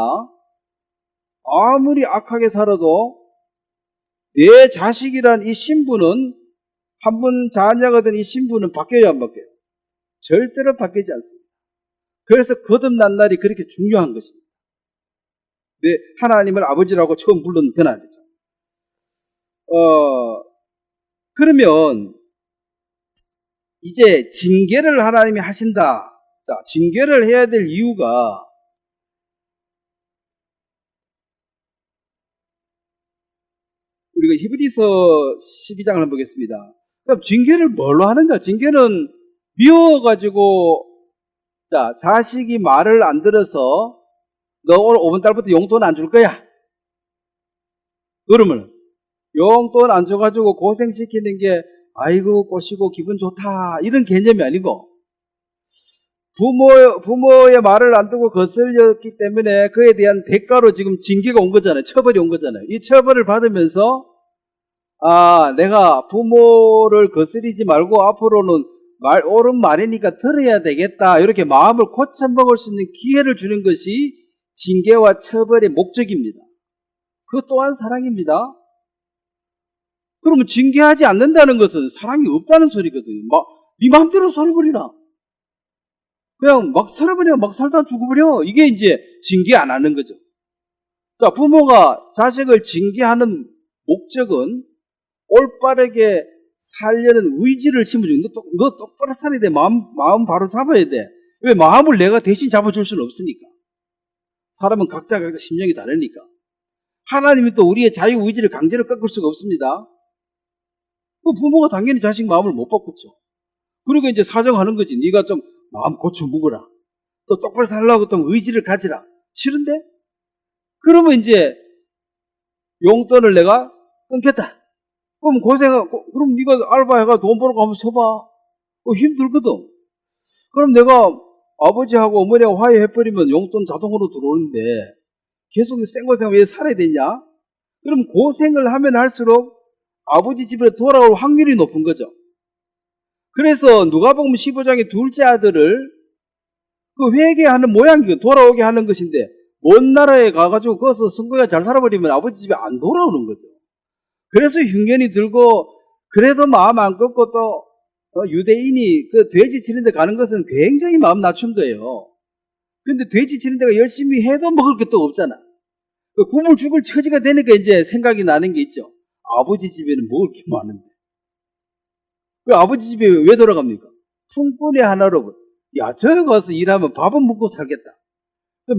아무리 악하게 살아도 내 자식이란 이 신분은 한 번 자녀가 된 이 신분은 바뀌어야 안 바뀌어요? 절대로 바뀌지 않습니다. 그래서 거듭난 날이 그렇게 중요한 것입니다. 내 하나님을 아버지라고 처음 부른 그날이죠. 그러면 이제 징계를 하나님이 하신다. 자, 징계를 해야 될 이유가 우리가 히브리서 12장을 한번 보겠습니다. 그럼 징계를 뭘로 하는가? 징계는 미워가지고, 자, 자식이 말을 안 들어서 너 오늘 5번 달부터 용돈 안 줄 거야. 그러면 용돈 안 줘가지고 고생시키는 게 아이고 꼬시고 기분 좋다 이런 개념이 아니고, 부모의 말을 안 듣고 거슬렸기 때문에 그에 대한 대가로 지금 징계가 온 거잖아요. 처벌이 온 거잖아요. 이 처벌을 받으면서 내가 부모를 거스리지 말고 앞으로는 옳은 말이니까 들어야 되겠다, 이렇게 마음을 고쳐먹을 수 있는 기회를 주는 것이 징계와 처벌의 목적입니다. 그것 또한 사랑입니다. 그러면 징계하지 않는다는 것은 사랑이 없다는 소리거든요. 네 마음대로 살아버리라. 그냥 막 살아버려, 막 살다 죽어버려. 이게 이제 징계 안 하는 거죠. 자, 부모가 자식을 징계하는 목적은 올바르게 살려는 의지를 심어주는, 너 똑바로 살아야 돼. 마음 바로 잡아야 돼. 왜? 마음을 내가 대신 잡아줄 수는 없으니까. 사람은 각자 심령이 다르니까. 하나님이 또 우리의 자유의지를 강제로 꺾을 수가 없습니다. 부모가 당연히 자식 마음을 못 바꾸죠. 그리고 이제 사정하는 거지. 네가 좀 마음 고쳐 묵어라. 또 똑바로 살려고 또 의지를 가지라. 싫은데? 그러면 이제 용돈을 내가 끊겠다. 그럼 그럼 네가 알바해가 돈 벌고 한번 써봐. 힘들거든. 그럼 내가 아버지하고 어머니하고 화해해버리면 용돈 자동으로 들어오는데 계속 생고생하면 왜 살아야 되냐? 그럼 고생을 하면 할수록 아버지 집에 돌아올 확률이 높은 거죠. 그래서 누가복음 15장의 둘째 아들을 그 회개하는 모양이고 돌아오게 하는 것인데, 먼 나라에 가가지고 거기서 성공에 잘 살아버리면 아버지 집에 안 돌아오는 거죠. 그래서 흉년이 들고, 그래도 마음 안 꺾고 또 유대인이 그 돼지 치는 데 가는 것은 굉장히 마음 낮춘 거예요. 근데 돼지 치는 데가 열심히 해도 먹을 게 또 없잖아. 굶을 죽을 처지가 되니까 이제 생각이 나는 게 있죠. 아버지 집에는 먹을 게 많은데. 그 아버지 집에 왜 돌아갑니까? 품꾼의 하나로, 야, 저기 가서 일하면 밥은 먹고 살겠다.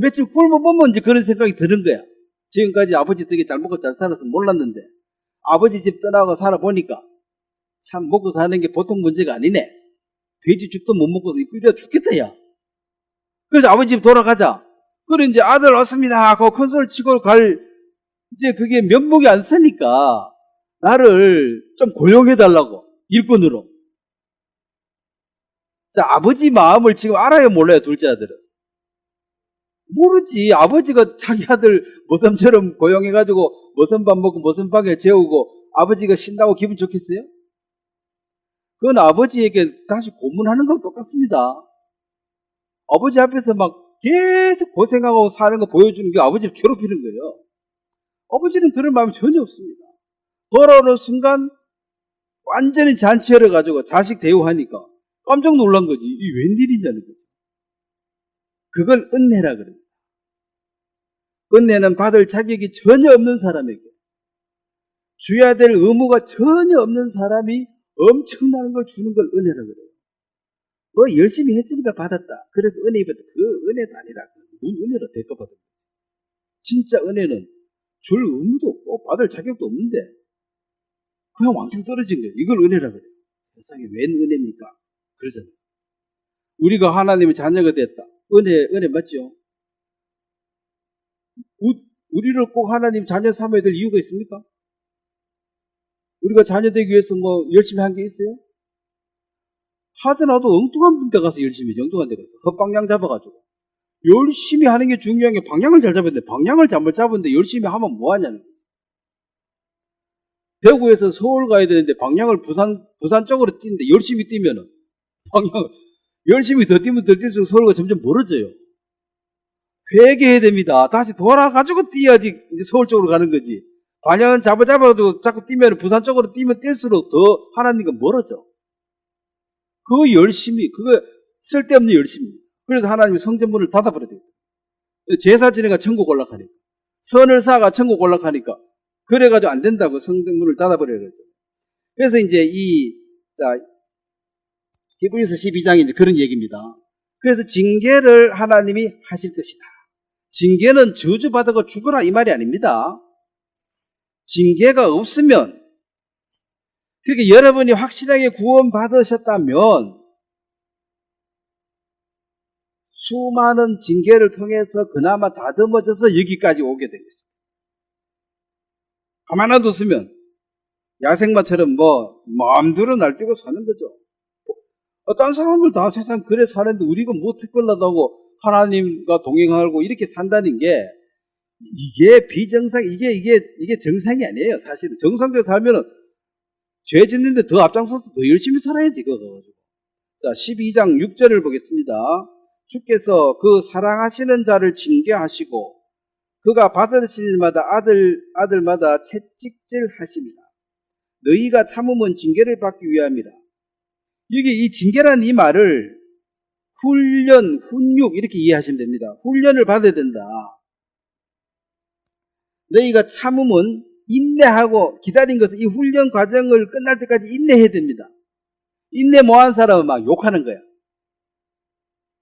며칠 굶어보면 이제 그런 생각이 드는 거야. 지금까지 아버지 되게 잘 먹고 잘 살아서 몰랐는데, 아버지 집 떠나고 살아보니까 참 먹고 사는 게 보통 문제가 아니네. 돼지죽도 못 먹고 끓여 죽겠다, 야. 그래서 아버지 집 돌아가자. 그래, 이제 아들 왔습니다 하고 큰 소리 치고 이제 그게 면목이 안 서니까 나를 좀 고용해달라고, 일꾼으로. 자, 아버지 마음을 지금 알아요, 몰라요, 둘째 아들은? 모르지. 아버지가 자기 아들 모섬처럼 고용해가지고 모섬밥 먹고 모섬방에 재우고 아버지가 신나고 기분 좋겠어요? 그건 아버지에게 다시 고문하는 거랑 똑같습니다. 아버지 앞에서 막 계속 고생하고 사는 거 보여주는 게 아버지를 괴롭히는 거예요. 아버지는 그런 마음이 전혀 없습니다. 돌아오는 순간 완전히 잔치열어가지고 자식 대우하니까 깜짝 놀란 거지. 이 웬일이냐는 거지. 그걸 은혜라 그래요. 은혜는 받을 자격이 전혀 없는 사람에게, 줘야 될 의무가 전혀 없는 사람이 엄청난 걸 주는 걸 은혜라 그래요. 너 열심히 했으니까 받았다. 그래도 은혜 받았다. 그 은혜도 아니라 은혜로 대가받은 거지. 진짜 은혜는 줄 의무도 없고 받을 자격도 없는데 그냥 왕창 떨어진 거예요. 이걸 은혜라 그래요. 세상에 웬 은혜입니까? 그러잖아요. 우리가 하나님의 자녀가 됐다. 은혜 맞죠? 우리를 꼭 하나님 자녀 삼아야 될 이유가 있습니까? 우리가 자녀 되기 위해서 열심히 한 게 있어요? 하더라도 엉뚱한 데 가서 열심히 해. 엉뚱한 데 가서 헛방향 잡아가지고 열심히 하는 게 중요한 게, 방향을 잘 잡아야 돼. 방향을 잘못 잡았는데 열심히 하면 뭐하냐는 거지. 대구에서 서울 가야 되는데 방향을 부산 쪽으로 뛰는데 열심히 뛰면은 방향을 열심히 더 뛰면 더 뛸수록 서울과 점점 멀어져요. 회개해야 됩니다. 다시 돌아가지고 뛰어야지 이제 서울 쪽으로 가는 거지. 방향은 잡아도 자꾸 뛰면 부산 쪽으로 뛰면 뛸수록 더 하나님과 멀어져. 그거 열심히, 그거 쓸데없는 열심히. 그래서 하나님이 성전문을 닫아버려야 돼요. 제사 지내가 천국 올라가니까. 선을 쌓아가 천국 올라가니까. 그래가지고 안 된다고 성전문을 닫아버려야 되죠. 그래서 이제 히브리서 12장이 이제 그런 얘기입니다. 그래서 징계를 하나님이 하실 것이다. 징계는 저주받아가 죽어라 이 말이 아닙니다. 징계가 없으면 그러니까 여러분이 확실하게 구원받으셨다면 수많은 징계를 통해서 그나마 다듬어져서 여기까지 오게 된 것입니다. 가만 놔뒀으면 야생마처럼 마음대로 날뛰고 사는 거죠. 딴 사람들 다 세상 그래 사는데 우리가 뭐 특별하다고 하나님과 동행하고 이렇게 산다는 게 이게 비정상, 이게 정상이 아니에요. 사실은 정상대로 살면은 죄 짓는데 더 앞장서서 더 열심히 살아야지, 그거. 자, 12장 6절을 보겠습니다. 주께서 그 사랑하시는 자를 징계하시고 그가 받으실 일마다 아들마다 채찍질 하십니다. 너희가 참으면 징계를 받기 위함이라. 여기 이 징계라는 이 말을 훈련, 훈육 이렇게 이해하시면 됩니다. 훈련을 받아야 된다. 너희가 참으면 인내하고 기다린 것은 이 훈련 과정을 끝날 때까지 인내해야 됩니다. 인내 못한 사람은 막 욕하는 거야.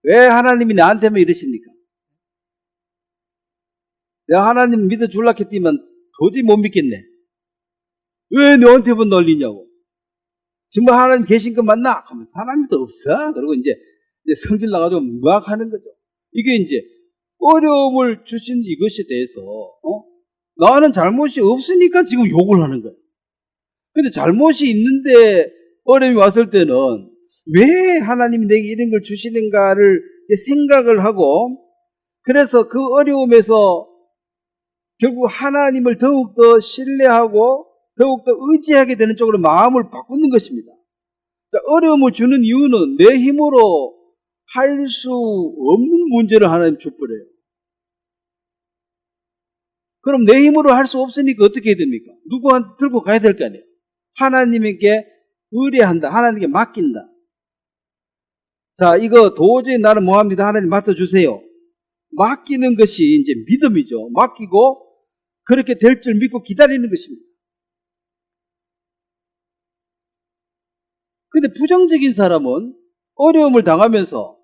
왜 하나님이 나한테만 이러십니까? 내가 하나님 믿어줄라 했더니만 도저히 못 믿겠네. 왜 너한테만 널리냐고. 정말 하나님 계신 거 맞나? 하면 하나님도 없어. 그리고 이제 성질 나가지고 막 하는 거죠. 이게 이제 어려움을 주신 이것에 대해서 나는 잘못이 없으니까 지금 욕을 하는 거야. 근데 잘못이 있는데 어려움이 왔을 때는 왜 하나님이 내게 이런 걸 주시는가를 생각을 하고 그래서 그 어려움에서 결국 하나님을 더욱더 신뢰하고 더욱더 의지하게 되는 쪽으로 마음을 바꾸는 것입니다. 자, 어려움을 주는 이유는 내 힘으로 할 수 없는 문제를 하나님 줘버려요. 그럼 내 힘으로 할 수 없으니까 어떻게 해야 됩니까? 누구한테 들고 가야 될 거 아니에요. 하나님에게 의뢰한다. 하나님께 맡긴다. 자, 이거 도저히 나는 뭐합니다. 하나님 맡아주세요. 맡기는 것이 이제 믿음이죠. 맡기고 그렇게 될 줄 믿고 기다리는 것입니다. 근데 부정적인 사람은 어려움을 당하면서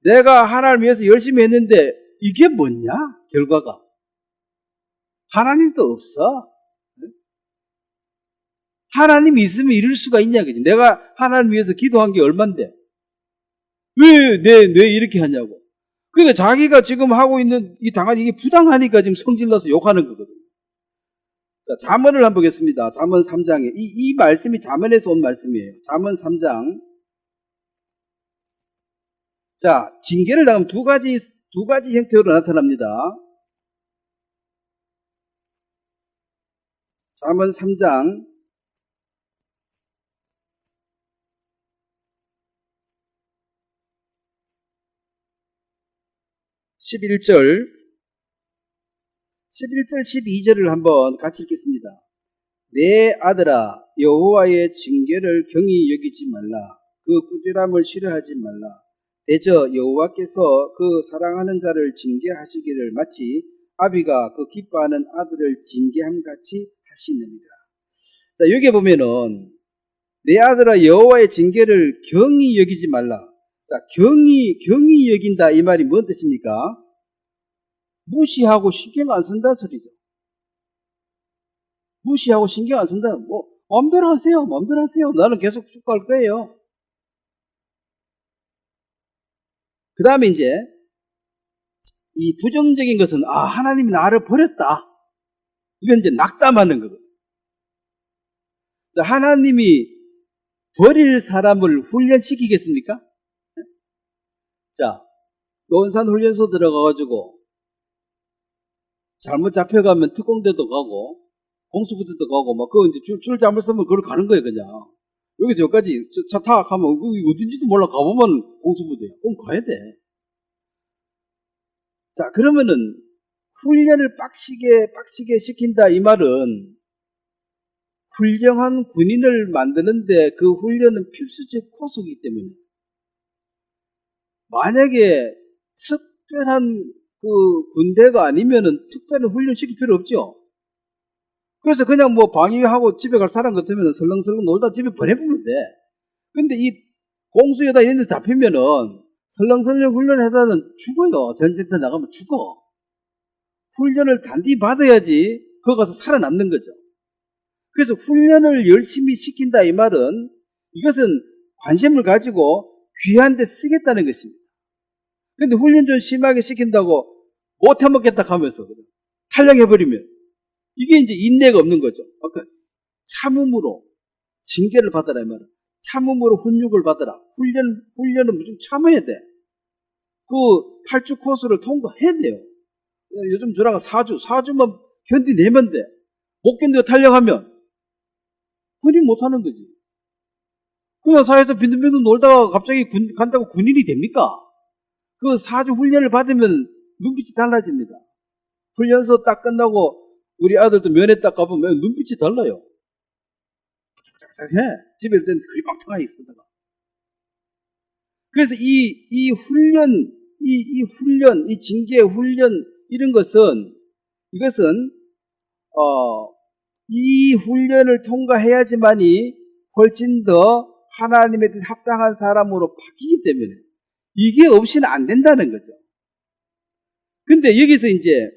내가 하나님을 위해서 열심히 했는데 이게 뭐냐? 결과가. 하나님도 없어. 하나님이 있으면 이럴 수가 있냐? 그지? 내가 하나님을 위해서 기도한 게 얼만데? 왜 이렇게 하냐고. 그러니까 자기가 지금 하고 있는 이 당한 이게 부당하니까 지금 성질나서 욕하는 거거든요. 자, 잠언을 한번 보겠습니다. 잠언 3장에. 이 말씀이 잠언에서 온 말씀이에요. 잠언 3장. 자, 징계를 당하면 두 가지 형태로 나타납니다. 잠언 3장 11절 12절을 한번 같이 읽겠습니다. 내 아들아 여호와의 징계를 경히 여기지 말라. 그 꾸지람을 싫어하지 말라. 대저 여호와께서 그 사랑하는 자를 징계하시기를 마치 아비가 그 기뻐하는 아들을 징계함 같이 하시느니라. 자, 여기 보면은 내 아들아 여호와의 징계를 경히 여기지 말라. 자, 경히 여긴다 이 말이 뭔 뜻입니까? 무시하고 신경 안 쓴다 소리죠. 무시하고 신경 안 쓴다. 마음대로 하세요. 마음대로 하세요. 나는 계속 쭉 갈 거예요. 그 다음에 이제 이 부정적인 것은 하나님이 나를 버렸다. 이건 이제 낙담하는 거거든요. 자, 하나님이 버릴 사람을 훈련시키겠습니까? 자, 논산 훈련소 들어가가지고 잘못 잡혀가면 특공대도 가고 공수부대도 가고 그거 이제 줄 잘못 쓰면 그걸 가는 거예요. 그냥 여기서 여기까지 차 타 가면 어딘지도 몰라. 가보면 공수부대야. 그럼 가야 돼. 자, 그러면은 훈련을 빡시게 시킨다 이 말은 훌륭한 군인을 만드는데 그 훈련은 필수적 코스이기 때문에 만약에 특별한 그 군대가 아니면은 특별한 훈련 시킬 필요 없죠. 그래서 그냥 방위하고 집에 갈 사람 같으면 설렁설렁 놀다 집에 보내보면 돼. 근데 이 공수여다 이런 데 잡히면은 설렁설렁 훈련하다는 죽어요. 전쟁터 나가면 죽어. 훈련을 단디 받아야지 거기 가서 살아남는 거죠. 그래서 훈련을 열심히 시킨다 이 말은 이것은 관심을 가지고 귀한 데 쓰겠다는 것입니다. 근데 훈련 좀 심하게 시킨다고 못 해먹겠다 하면서 탈령해버리면 이게 이제 인내가 없는 거죠. 아까 참음으로 징계를 받아라 이 말은 참음으로 훈육을 받아라. 훈련은 무조건 참아야 돼. 그 8주 코스를 통과해야 돼요. 요즘 저랑 4주만 견디내면 돼. 못 견디고 탈령하면 군인 못하는 거지. 그냥 사회에서 빈둥빈둥 놀다가 갑자기 간다고 군인이 됩니까? 그 4주 훈련을 받으면 눈빛이 달라집니다. 훈련소 딱 끝나고 우리 아들도 면회 딱 가보면 눈빛이 달라요. 집에 있을 때는 그리 막탕하게 있었다가. 그래서 이 훈련, 이 징계 훈련, 이런 것은, 이것은, 이 훈련을 통과해야지만이 훨씬 더 하나님의 뜻 합당한 사람으로 바뀌기 때문에 이게 없이는 안 된다는 거죠. 근데 여기서 이제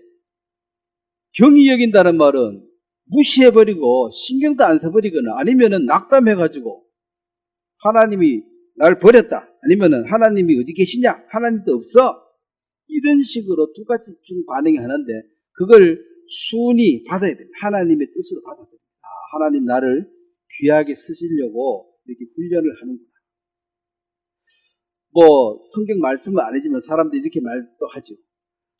경히 여긴다는 말은 무시해버리고 신경도 안 써버리거나 아니면은 낙담해가지고 하나님이 날 버렸다. 아니면은 하나님이 어디 계시냐? 하나님도 없어. 이런 식으로 두 가지 중 반응이 하는데 그걸 순히 받아야 됩니다. 하나님의 뜻으로 받아야 됩니다. 하나님 나를 귀하게 쓰시려고 이렇게 훈련을 하는구나. 뭐 성경 말씀은 아니지만 사람들이 이렇게 말도 하죠.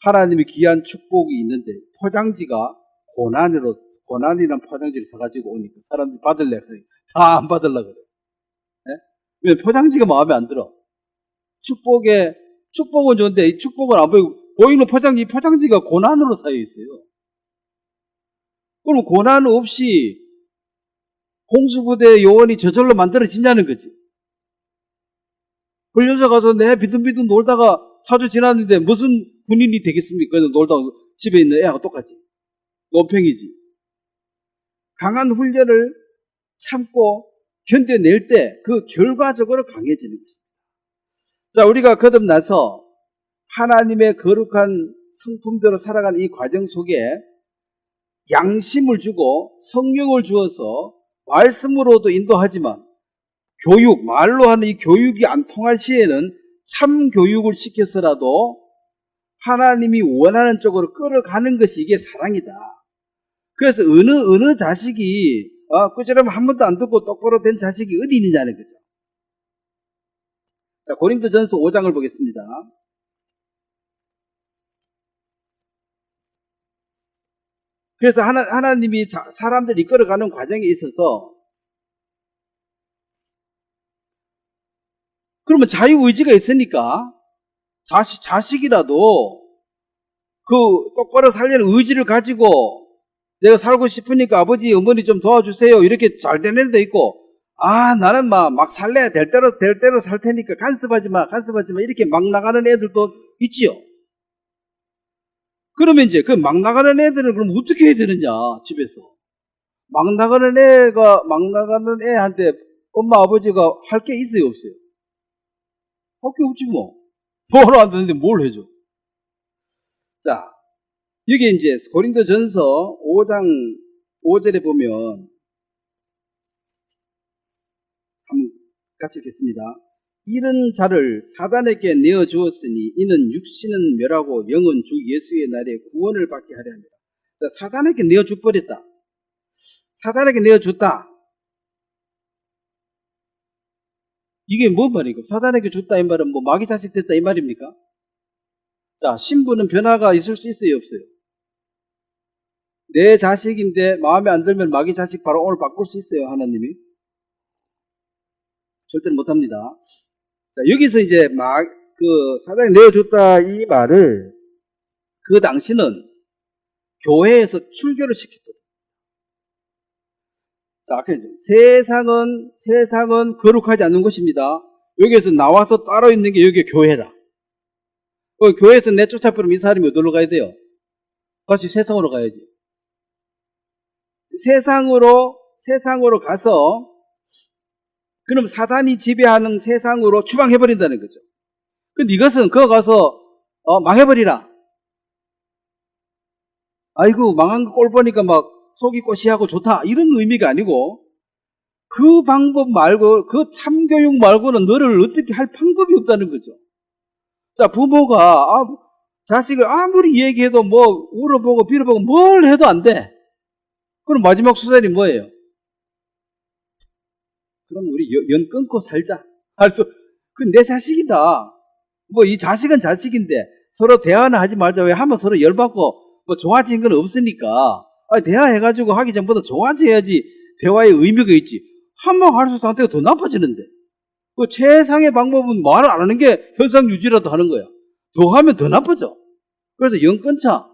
하나님의 귀한 축복이 있는데 포장지가 고난이란 포장지를 사가지고 오니까 사람들이 받을래 그래. 다 안 받으려고 그래. 네? 왜 포장지가 마음에 안 들어? 축복은 좋은데 이 축복은 안 보이는 포장지가 고난으로 쌓여 있어요. 그럼 고난 없이 공수부대 요원이 저절로 만들어지냐는 거지. 훈련소 가서 내 비둥비둥 놀다가 4주 지났는데 무슨 군인이 되겠습니까? 놀다가 집에 있는 애하고 똑같이. 논팽이지. 강한 훈련을 참고 견뎌낼 때 그 결과적으로 강해지는 것입니다. 자, 우리가 거듭나서 하나님의 거룩한 성품대로 살아가는 이 과정 속에 양심을 주고 성령을 주어서 말씀으로도 인도하지만 말로 하는 이 교육이 안 통할 시에는 참 교육을 시켜서라도 하나님이 원하는 쪽으로 끌어가는 것이 이게 사랑이다. 그래서 어느 자식이 꾸지람을 한 번도 안 듣고 똑바로 된 자식이 어디 있느냐는 거죠. 자, 고린도전서 5장을 보겠습니다. 그래서 하나님이 사람들 이끌어가는 과정에 있어서 그러면 자유의지가 있으니까 자식이라도 그 똑바로 살려는 의지를 가지고 내가 살고 싶으니까 아버지 어머니 좀 도와주세요 이렇게 잘 된 애도 있고 나는 막 살래 될 대로 살 테니까 간섭하지 마 이렇게 막 나가는 애들도 있지요. 그러면 이제 그 막 나가는 애들은 그럼 어떻게 해야 되느냐 집에서 막 나가는 애한테 엄마 아버지가 할 게 있어요 없어요? 할 게 없지 뭐. 뭐로 안 되는데 뭘 해줘. 자, 여기 이제 고린도전서 5장 5절에 보면 한번 같이 읽겠습니다. 이런 자를 사단에게 내어주었으니 이는 육신은 멸하고 영은 주 예수의 날에 구원을 받게 하려 합니다. 자, 사단에게 내어줘버렸다. 사단에게 내어줬다. 이게 뭔 말이고? 사단에게 줬다 이 말은 뭐 마귀 자식 됐다 이 말입니까? 자, 신부는 변화가 있을 수 있어요 없어요? 내 자식인데 마음에 안 들면 마귀 자식 바로 오늘 바꿀 수 있어요 하나님이? 절대로 못합니다. 자, 여기서 이제 사단이 내어줬다 이 말을 그 당시는 교회에서 출교를 시켰거든요. 자, 세상은 거룩하지 않는 것입니다. 여기에서 나와서 따로 있는 게 여기 교회다. 교회에서 내쫓아버리면 이 사람이 어디로 가야 돼요? 다시 세상으로 가야지. 세상으로 가서 그럼 사단이 지배하는 세상으로 추방해버린다는 거죠. 근데 이것은 그거 가서 망해버리라. 아이고 망한 거 꼴 보니까 막 속이 꼬시하고 좋다 이런 의미가 아니고 그 방법 말고 그 참교육 말고는 너를 어떻게 할 방법이 없다는 거죠. 자, 부모가 자식을 아무리 얘기해도 뭐 울어보고 빌어보고 뭘 해도 안 돼. 그럼 마지막 수단이 뭐예요? 그럼 우리 연 끊고 살자. 그 내 자식이다. 뭐 이 자식은 자식인데 서로 대화는 하지 말자. 왜 하면 서로 열받고 뭐 좋아지는 건 없으니까. 대화해가지고 하기 전보다 좋아져야지 대화의 의미가 있지. 하면 할수록 상태가 더 나빠지는데. 그 최상의 방법은 말을 안 하는 게 현상 유지라도 하는 거야. 더 하면 더 나빠져. 그래서 연 끊자.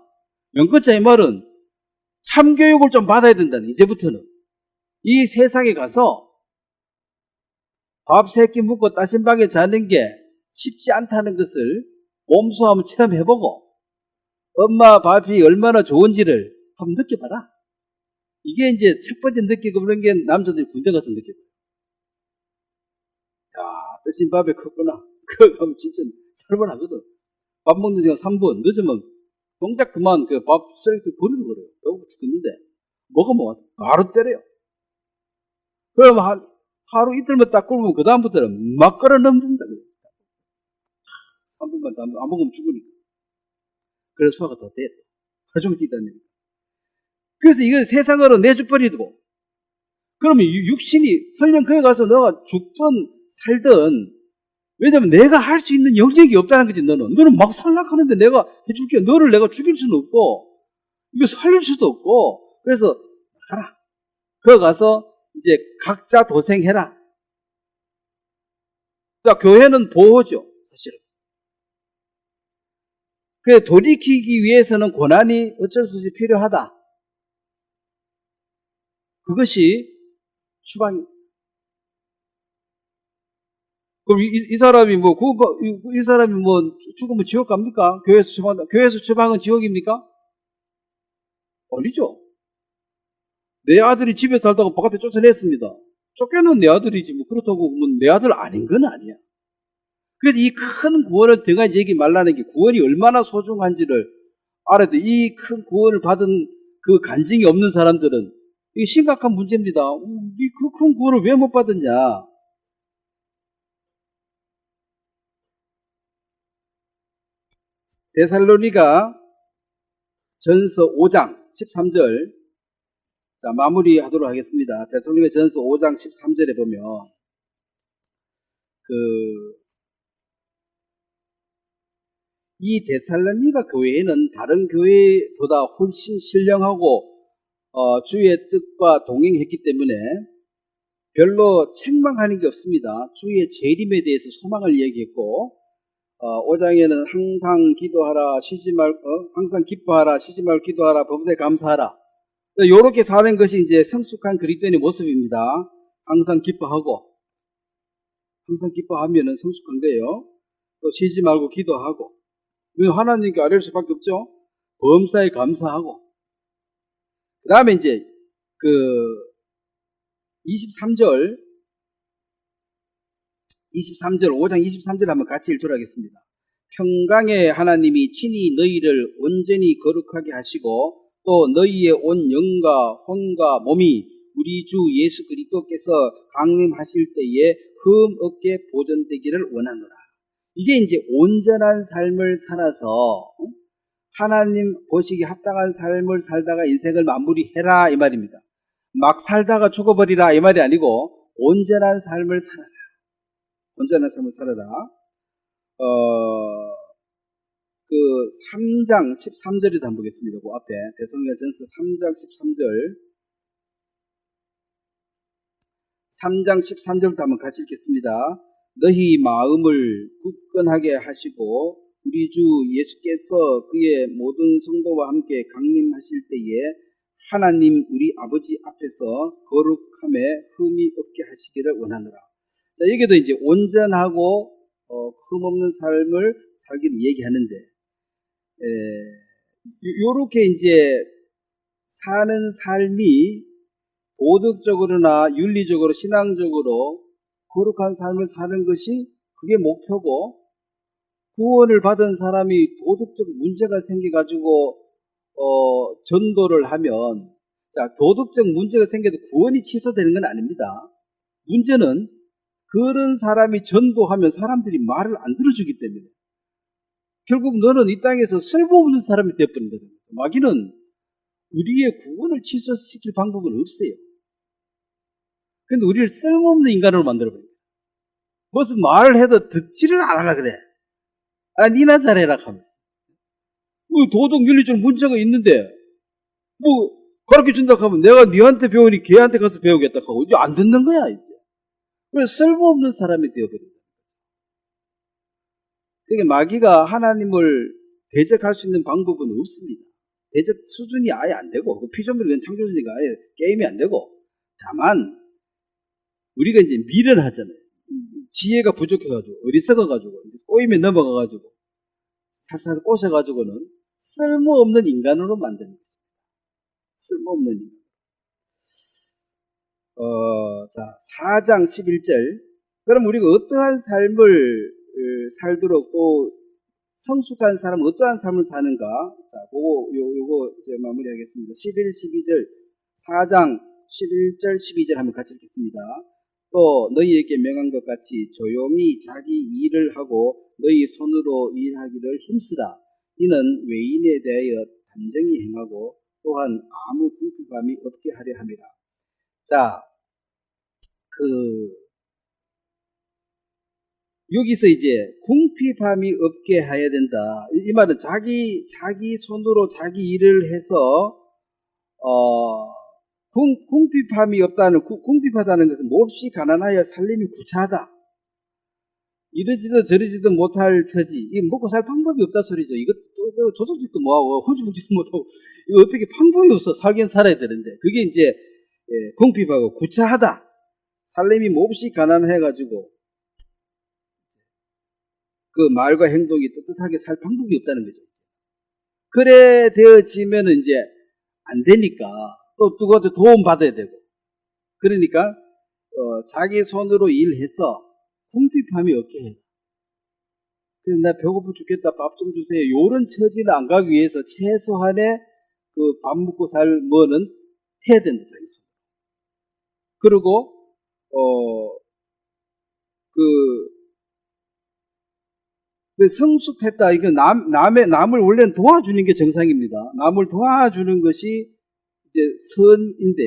연 끊자 이 말은 참교육을 좀 받아야 된다는, 이제부터는. 이 세상에 가서 밥 세 끼 먹고 따신방에 자는 게 쉽지 않다는 것을 몸소 한번 체험해보고 엄마 밥이 얼마나 좋은지를 한번 느껴봐라. 이게 이제 첫 번째 느끼고 그런 게 남자들이 군대 가서 느껴봐요. 야, 뜨신 밥에 컸구나. 그거 가면 진짜 살벌하거든. 밥 먹는 시간 3분 늦으면 동작 그만 그 밥 쓰레기 버리는 거래요. 배고파 죽겠는데 먹으면 와서 바로 때려요. 그러면 하루 이틀만 딱 굶으면 그 다음부터는 막 끌어 넘는다. 3분만 안 먹으면 죽으니까. 그래서 소화가 더 돼. 하루 종일 뛰다니. 그래서 이거 세상으로 내줘버리고, 그러면 육신이 설령 거기 가서 너가 죽든 살든, 왜냐면 내가 할 수 있는 영역이 없다는 거지. 너는 막 살락하는데 내가 해줄게. 너를 내가 죽일 수는 없고 이거 살릴 수도 없고. 그래서 가라. 거기 가서 이제 각자 도생해라. 자, 교회는 보호죠, 사실은. 그래, 돌이키기 위해서는 고난이 어쩔 수 없이 필요하다. 그것이 추방입니다. 그럼 이 사람이 이 사람이 죽으면 지옥 갑니까? 교회에서 추방은 지옥입니까? 아니죠. 내 아들이 집에 살다가 바깥에 쫓아냈습니다. 쫓겨는 내 아들이지, 그렇다고 내 아들 아닌 건 아니야. 그래서 이 큰 구원을 더 이상 얘기 말라는 게 구원이 얼마나 소중한지를 알아야 돼. 이 큰 구원을 받은 그 간증이 없는 사람들은 이게 심각한 문제입니다. 그 큰 구원을 왜 못 받았냐? 데살로니가 전서 5장 13절. 자, 마무리하도록 하겠습니다. 데살로니가 전서 5장 13절에 보면 이 데살로니가 교회에는 다른 교회보다 훨씬 신령하고 주의 뜻과 동행했기 때문에 별로 책망하는 게 없습니다. 주의 재림에 대해서 소망을 얘기했고 5장에는 항상 기도하라, 항상 기뻐하라, 쉬지 말고 기도하라, 범사에 감사하라. 이렇게 사는 것이 이제 성숙한 그리스도인의 모습입니다. 항상 기뻐하고, 항상 기뻐하면은 성숙한 거예요. 또 쉬지 말고 기도하고, 하나님께 아뢰일 수밖에 없죠. 범사에 감사하고. 그 다음에 이제 23절 5장 23절 한번 같이 읽도록 하겠습니다. 평강의 하나님이 친히 너희를 온전히 거룩하게 하시고 또 너희의 온 영과 혼과 몸이 우리 주 예수 그리스도께서 강림하실 때에 흠 없게 보존되기를 원하노라. 이게 이제 온전한 삶을 살아서 하나님 보시기에 합당한 삶을 살다가 인생을 마무리해라 이 말입니다. 막 살다가 죽어버리라 이 말이 아니고 온전한 삶을 살아라. 온전한 삶을 살아라. 3장 13절에도 한번 보겠습니다. 그 앞에 데살로니가 전서 3장 13절부터 한번 같이 읽겠습니다. 너희 마음을 굳건하게 하시고 우리 주 예수께서 그의 모든 성도와 함께 강림하실 때에 하나님 우리 아버지 앞에서 거룩함에 흠이 없게 하시기를 원하노라. 자, 여기도 이제 온전하고 흠없는 삶을 살기를 얘기하는데, 요렇게 이제 사는 삶이 도덕적으로나 윤리적으로 신앙적으로 거룩한 삶을 사는 것이 그게 목표고, 구원을 받은 사람이 도덕적 문제가 생겨가지고 전도를 하면, 자, 도덕적 문제가 생겨도 구원이 취소되는 건 아닙니다. 문제는 그런 사람이 전도하면 사람들이 말을 안 들어주기 때문에 결국 너는 이 땅에서 쓸모없는 사람이 되어버린다. 마귀는 우리의 구원을 취소시킬 방법은 없어요. 근데 우리를 쓸모없는 인간으로 만들어버려요. 무슨 말을 해도 듣지를 않으라 그래. 아, 니나 잘해라 하면서. 도덕 윤리적 문제가 있는데 뭐 가르쳐준다 하면 내가 니한테 배우니 걔한테 가서 배우겠다 하고 이제 안 듣는 거야 이제. 그래서 쓸모없는 사람이 되어버린다. 그러니까 마귀가 하나님을 대적할 수 있는 방법은 없습니다. 대적 수준이 아예 안 되고 그 피조물이 창조주니까 아예 게임이 안 되고 다만 우리가 이제 미련하잖아요. 지혜가 부족해가지고 어리석어가지고 꼬임에 넘어가가지고 살살 꼬셔가지고는 쓸모없는 인간으로 만드는 것입니다. 쓸모없는 인간. 자, 4장 11절. 그럼 우리가 어떠한 삶을 살도록 또 성숙한 사람은 어떠한 삶을 사는가? 자, 요거 이제 마무리하겠습니다. 11, 12절, 4장 11절, 12절 한번 같이 읽겠습니다. 또 너희에게 명한 것 같이 조용히 자기 일을 하고 너희 손으로 일하기를 힘쓰라. 이는 외인에 대하여 단정히 행하고 또한 아무 궁핍함이 없게 하려 함이라. 자, 여기서 이제 궁핍함이 없게 해야 된다. 이 말은 자기 손으로 자기 일을 해서 궁핍함이 없다는, 궁핍하다는 것은 몹시 가난하여 살림이 구차하다. 이러지도 저러지도 못할 처지. 이거 먹고 살 방법이 없다 소리죠. 이거 조석직도 뭐하고 홀주먹지도 못하고 이거 어떻게 방법이 없어. 살긴 살아야 되는데 그게 이제 궁핍하고 구차하다. 살림이 몹시 가난해가지고 그 말과 행동이 떳떳하게 살 방법이 없다는 거죠. 그래 되어지면 이제 안 되니까 또 누구한테 도움 받아야 되고 그러니까 자기 손으로 일해서 궁핍함이 없게 해. 그래서 나 배고파 죽겠다 밥 좀 주세요. 이런 처지는 안 가기 위해서 최소한의 그 밥 먹고 살 뭐는 해야 된다 자기 손. 그리고 성숙했다. 이거 남을 원래는 도와주는 게 정상입니다. 남을 도와주는 것이 이제 선인데,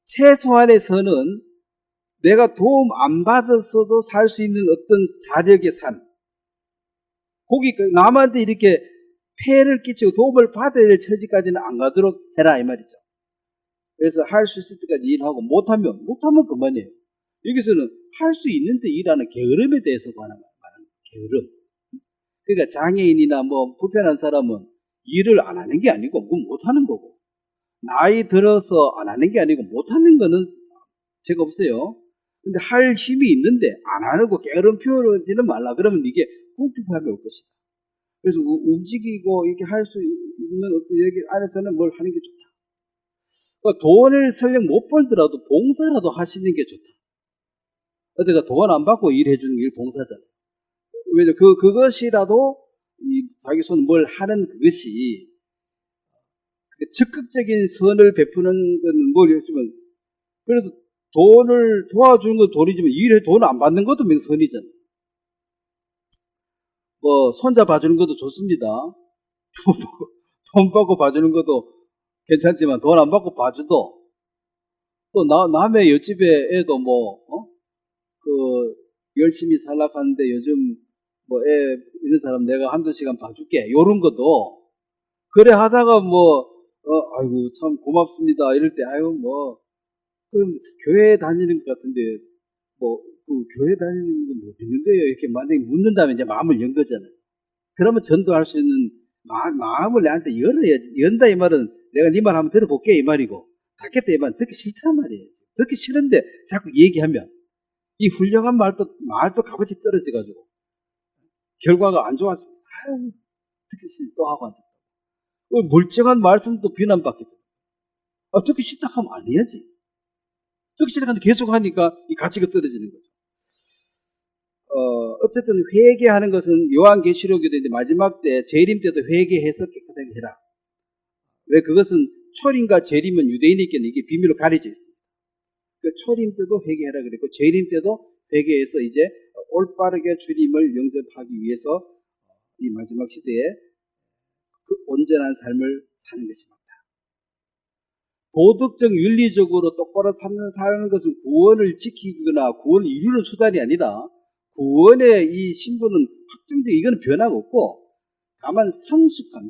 최소한의 선은 내가 도움 안 받았어도 살 수 있는 어떤 자력의 삶. 거기 남한테 이렇게 폐해를 끼치고 도움을 받아야 될 처지까지는 안 가도록 해라 이 말이죠. 그래서 할 수 있을 때까지 일하고 못하면 그만이에요. 여기서는 할 수 있는데 일하는 게으름에 대해서 말하는 게으름. 그러니까 장애인이나 뭐 불편한 사람은 일을 안 하는 게 아니고 못하는 거고, 나이 들어서 안 하는 게 아니고 못하는 거는 죄가 없어요. 근데 할 힘이 있는데 안 하고 게으름 피우지는 말라 그러면 이게 궁핍함이 올 것이다. 그래서 움직이고 이렇게 할 수 있는 어떤 여기 안에서는 뭘 하는 게 좋다. 그러니까 돈을 설령 못 벌더라도 봉사라도 하시는 게 좋다. 어디가 돈 안 받고 일해주는 게 봉사잖아요. 왜냐 그것이라도 자기 손 뭘 하는 그것이 적극적인 선을 베푸는 건 뭐였지만 그래도 돈을 도와주는 건 돈이지만 일에 돈을 안 받는 것도 명선이잖아요. 뭐 손자 봐주는 것도 좋습니다. 돈 받고 봐주는 것도 괜찮지만 돈 안 받고 봐줘도 또 남의 옆집에 애도 열심히 살락하는데 요즘 애 이런 사람 내가 한두 시간 봐줄게 요런 것도 그래 하다가 아이고 참 고맙습니다 이럴 때 그럼 교회 다니는 것 같은데 그 교회 다니는 거 뭐 믿는 거예요? 이렇게 만약에 묻는다면 이제 마음을 연 거잖아요. 그러면 전도할 수 있는 마음을 내한테 열어야지. 연다 이 말은 내가 네 말 한번 들어볼게 이 말이고, 닫겠다 이 말은 듣기 싫단 말이에요. 듣기 싫은데 자꾸 얘기하면 이 훌륭한 말도 값어치 떨어져가지고 결과가 안 좋아서 듣기 싫다 또 하고 앉았다. 멀쩡한 말씀도 비난받게 돼. 듣기 싫다 하면 안 해야지. 듣기 싫다 하는데 계속 하니까 이 가치가 떨어지는 거죠. 어쨌든 회개하는 것은 요한계시록에도 있는데 마지막 때 재림 때도 회개해서 깨끗하게 해라. 왜 그것은 초림과 재림은 유대인에게는 이게 비밀로 가려져 있습니다. 그 초림 때도 회개하라 그랬고 재림 때도 회개해서 이제 올바르게 주님을 영접하기 위해서 이 마지막 시대에 그 온전한 삶을 사는 것이 맞다. 도덕적 윤리적으로 똑바로 사는 것은 구원을 지키거나 구원을 이루는 수단이 아니다. 구원의 이 신분은 확정적, 이거는 변화가 없고, 다만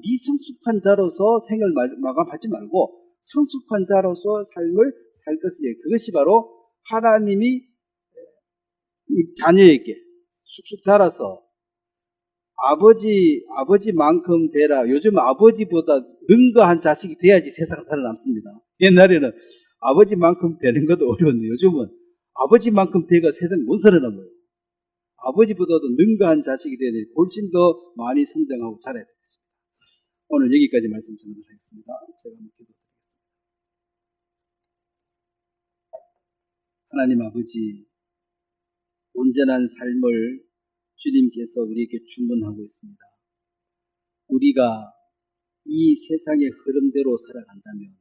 미성숙한 자로서 생을 마감하지 말고 성숙한 자로서 삶을 살 것이니, 그것이 바로 하나님이 자녀에게 쑥쑥 자라서 아버지만큼 되라. 요즘 아버지보다 능가한 자식이 돼야지 세상 살아남습니다. 옛날에는 아버지만큼 되는 것도 어려웠는데 요즘은 아버지만큼 돼가 세상 못 살아남아요. 아버지보다도 능가한 자식이 돼야 되니 훨씬 더 많이 성장하고 자라야 되겠습니다. 오늘 여기까지 말씀 전하도록 하겠습니다. 제가 한번 기도드리겠습니다. 하나님 아버지, 온전한 삶을 주님께서 우리에게 주문하고 있습니다. 우리가 이 세상의 흐름대로 살아간다면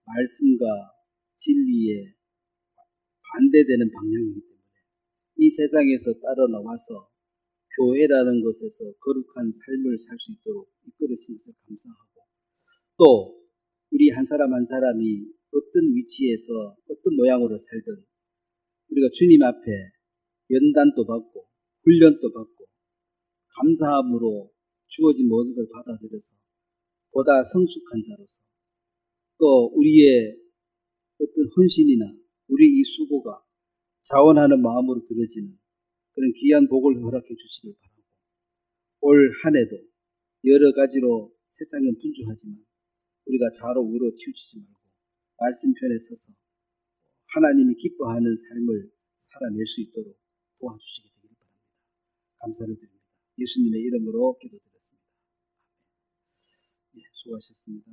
말씀과 진리에 반대되는 방향이기 때문에 이 세상에서 따라 나와서 교회라는 곳에서 거룩한 삶을 살 수 있도록 이끌으신 것을 감사하고, 또 우리 한 사람 한 사람이 어떤 위치에서 어떤 모양으로 살든 우리가 주님 앞에 연단도 받고 훈련도 받고 감사함으로 주어진 모든 걸 받아들여서 보다 성숙한 자로서, 또 우리의 어떤 헌신이나 우리 이 수고가 자원하는 마음으로 들어지는 그런 귀한 복을 허락해 주시길 바라고, 올 한 해도 여러 가지로 세상은 분주하지만 우리가 좌로 우로 치우치지 말고 말씀편에 서서 하나님이 기뻐하는 삶을 살아낼 수 있도록 도와주시기 되길 바랍니다. 감사를 드립니다. 예수님의 이름으로 기도드렸습니다. 네, 수고하셨습니다.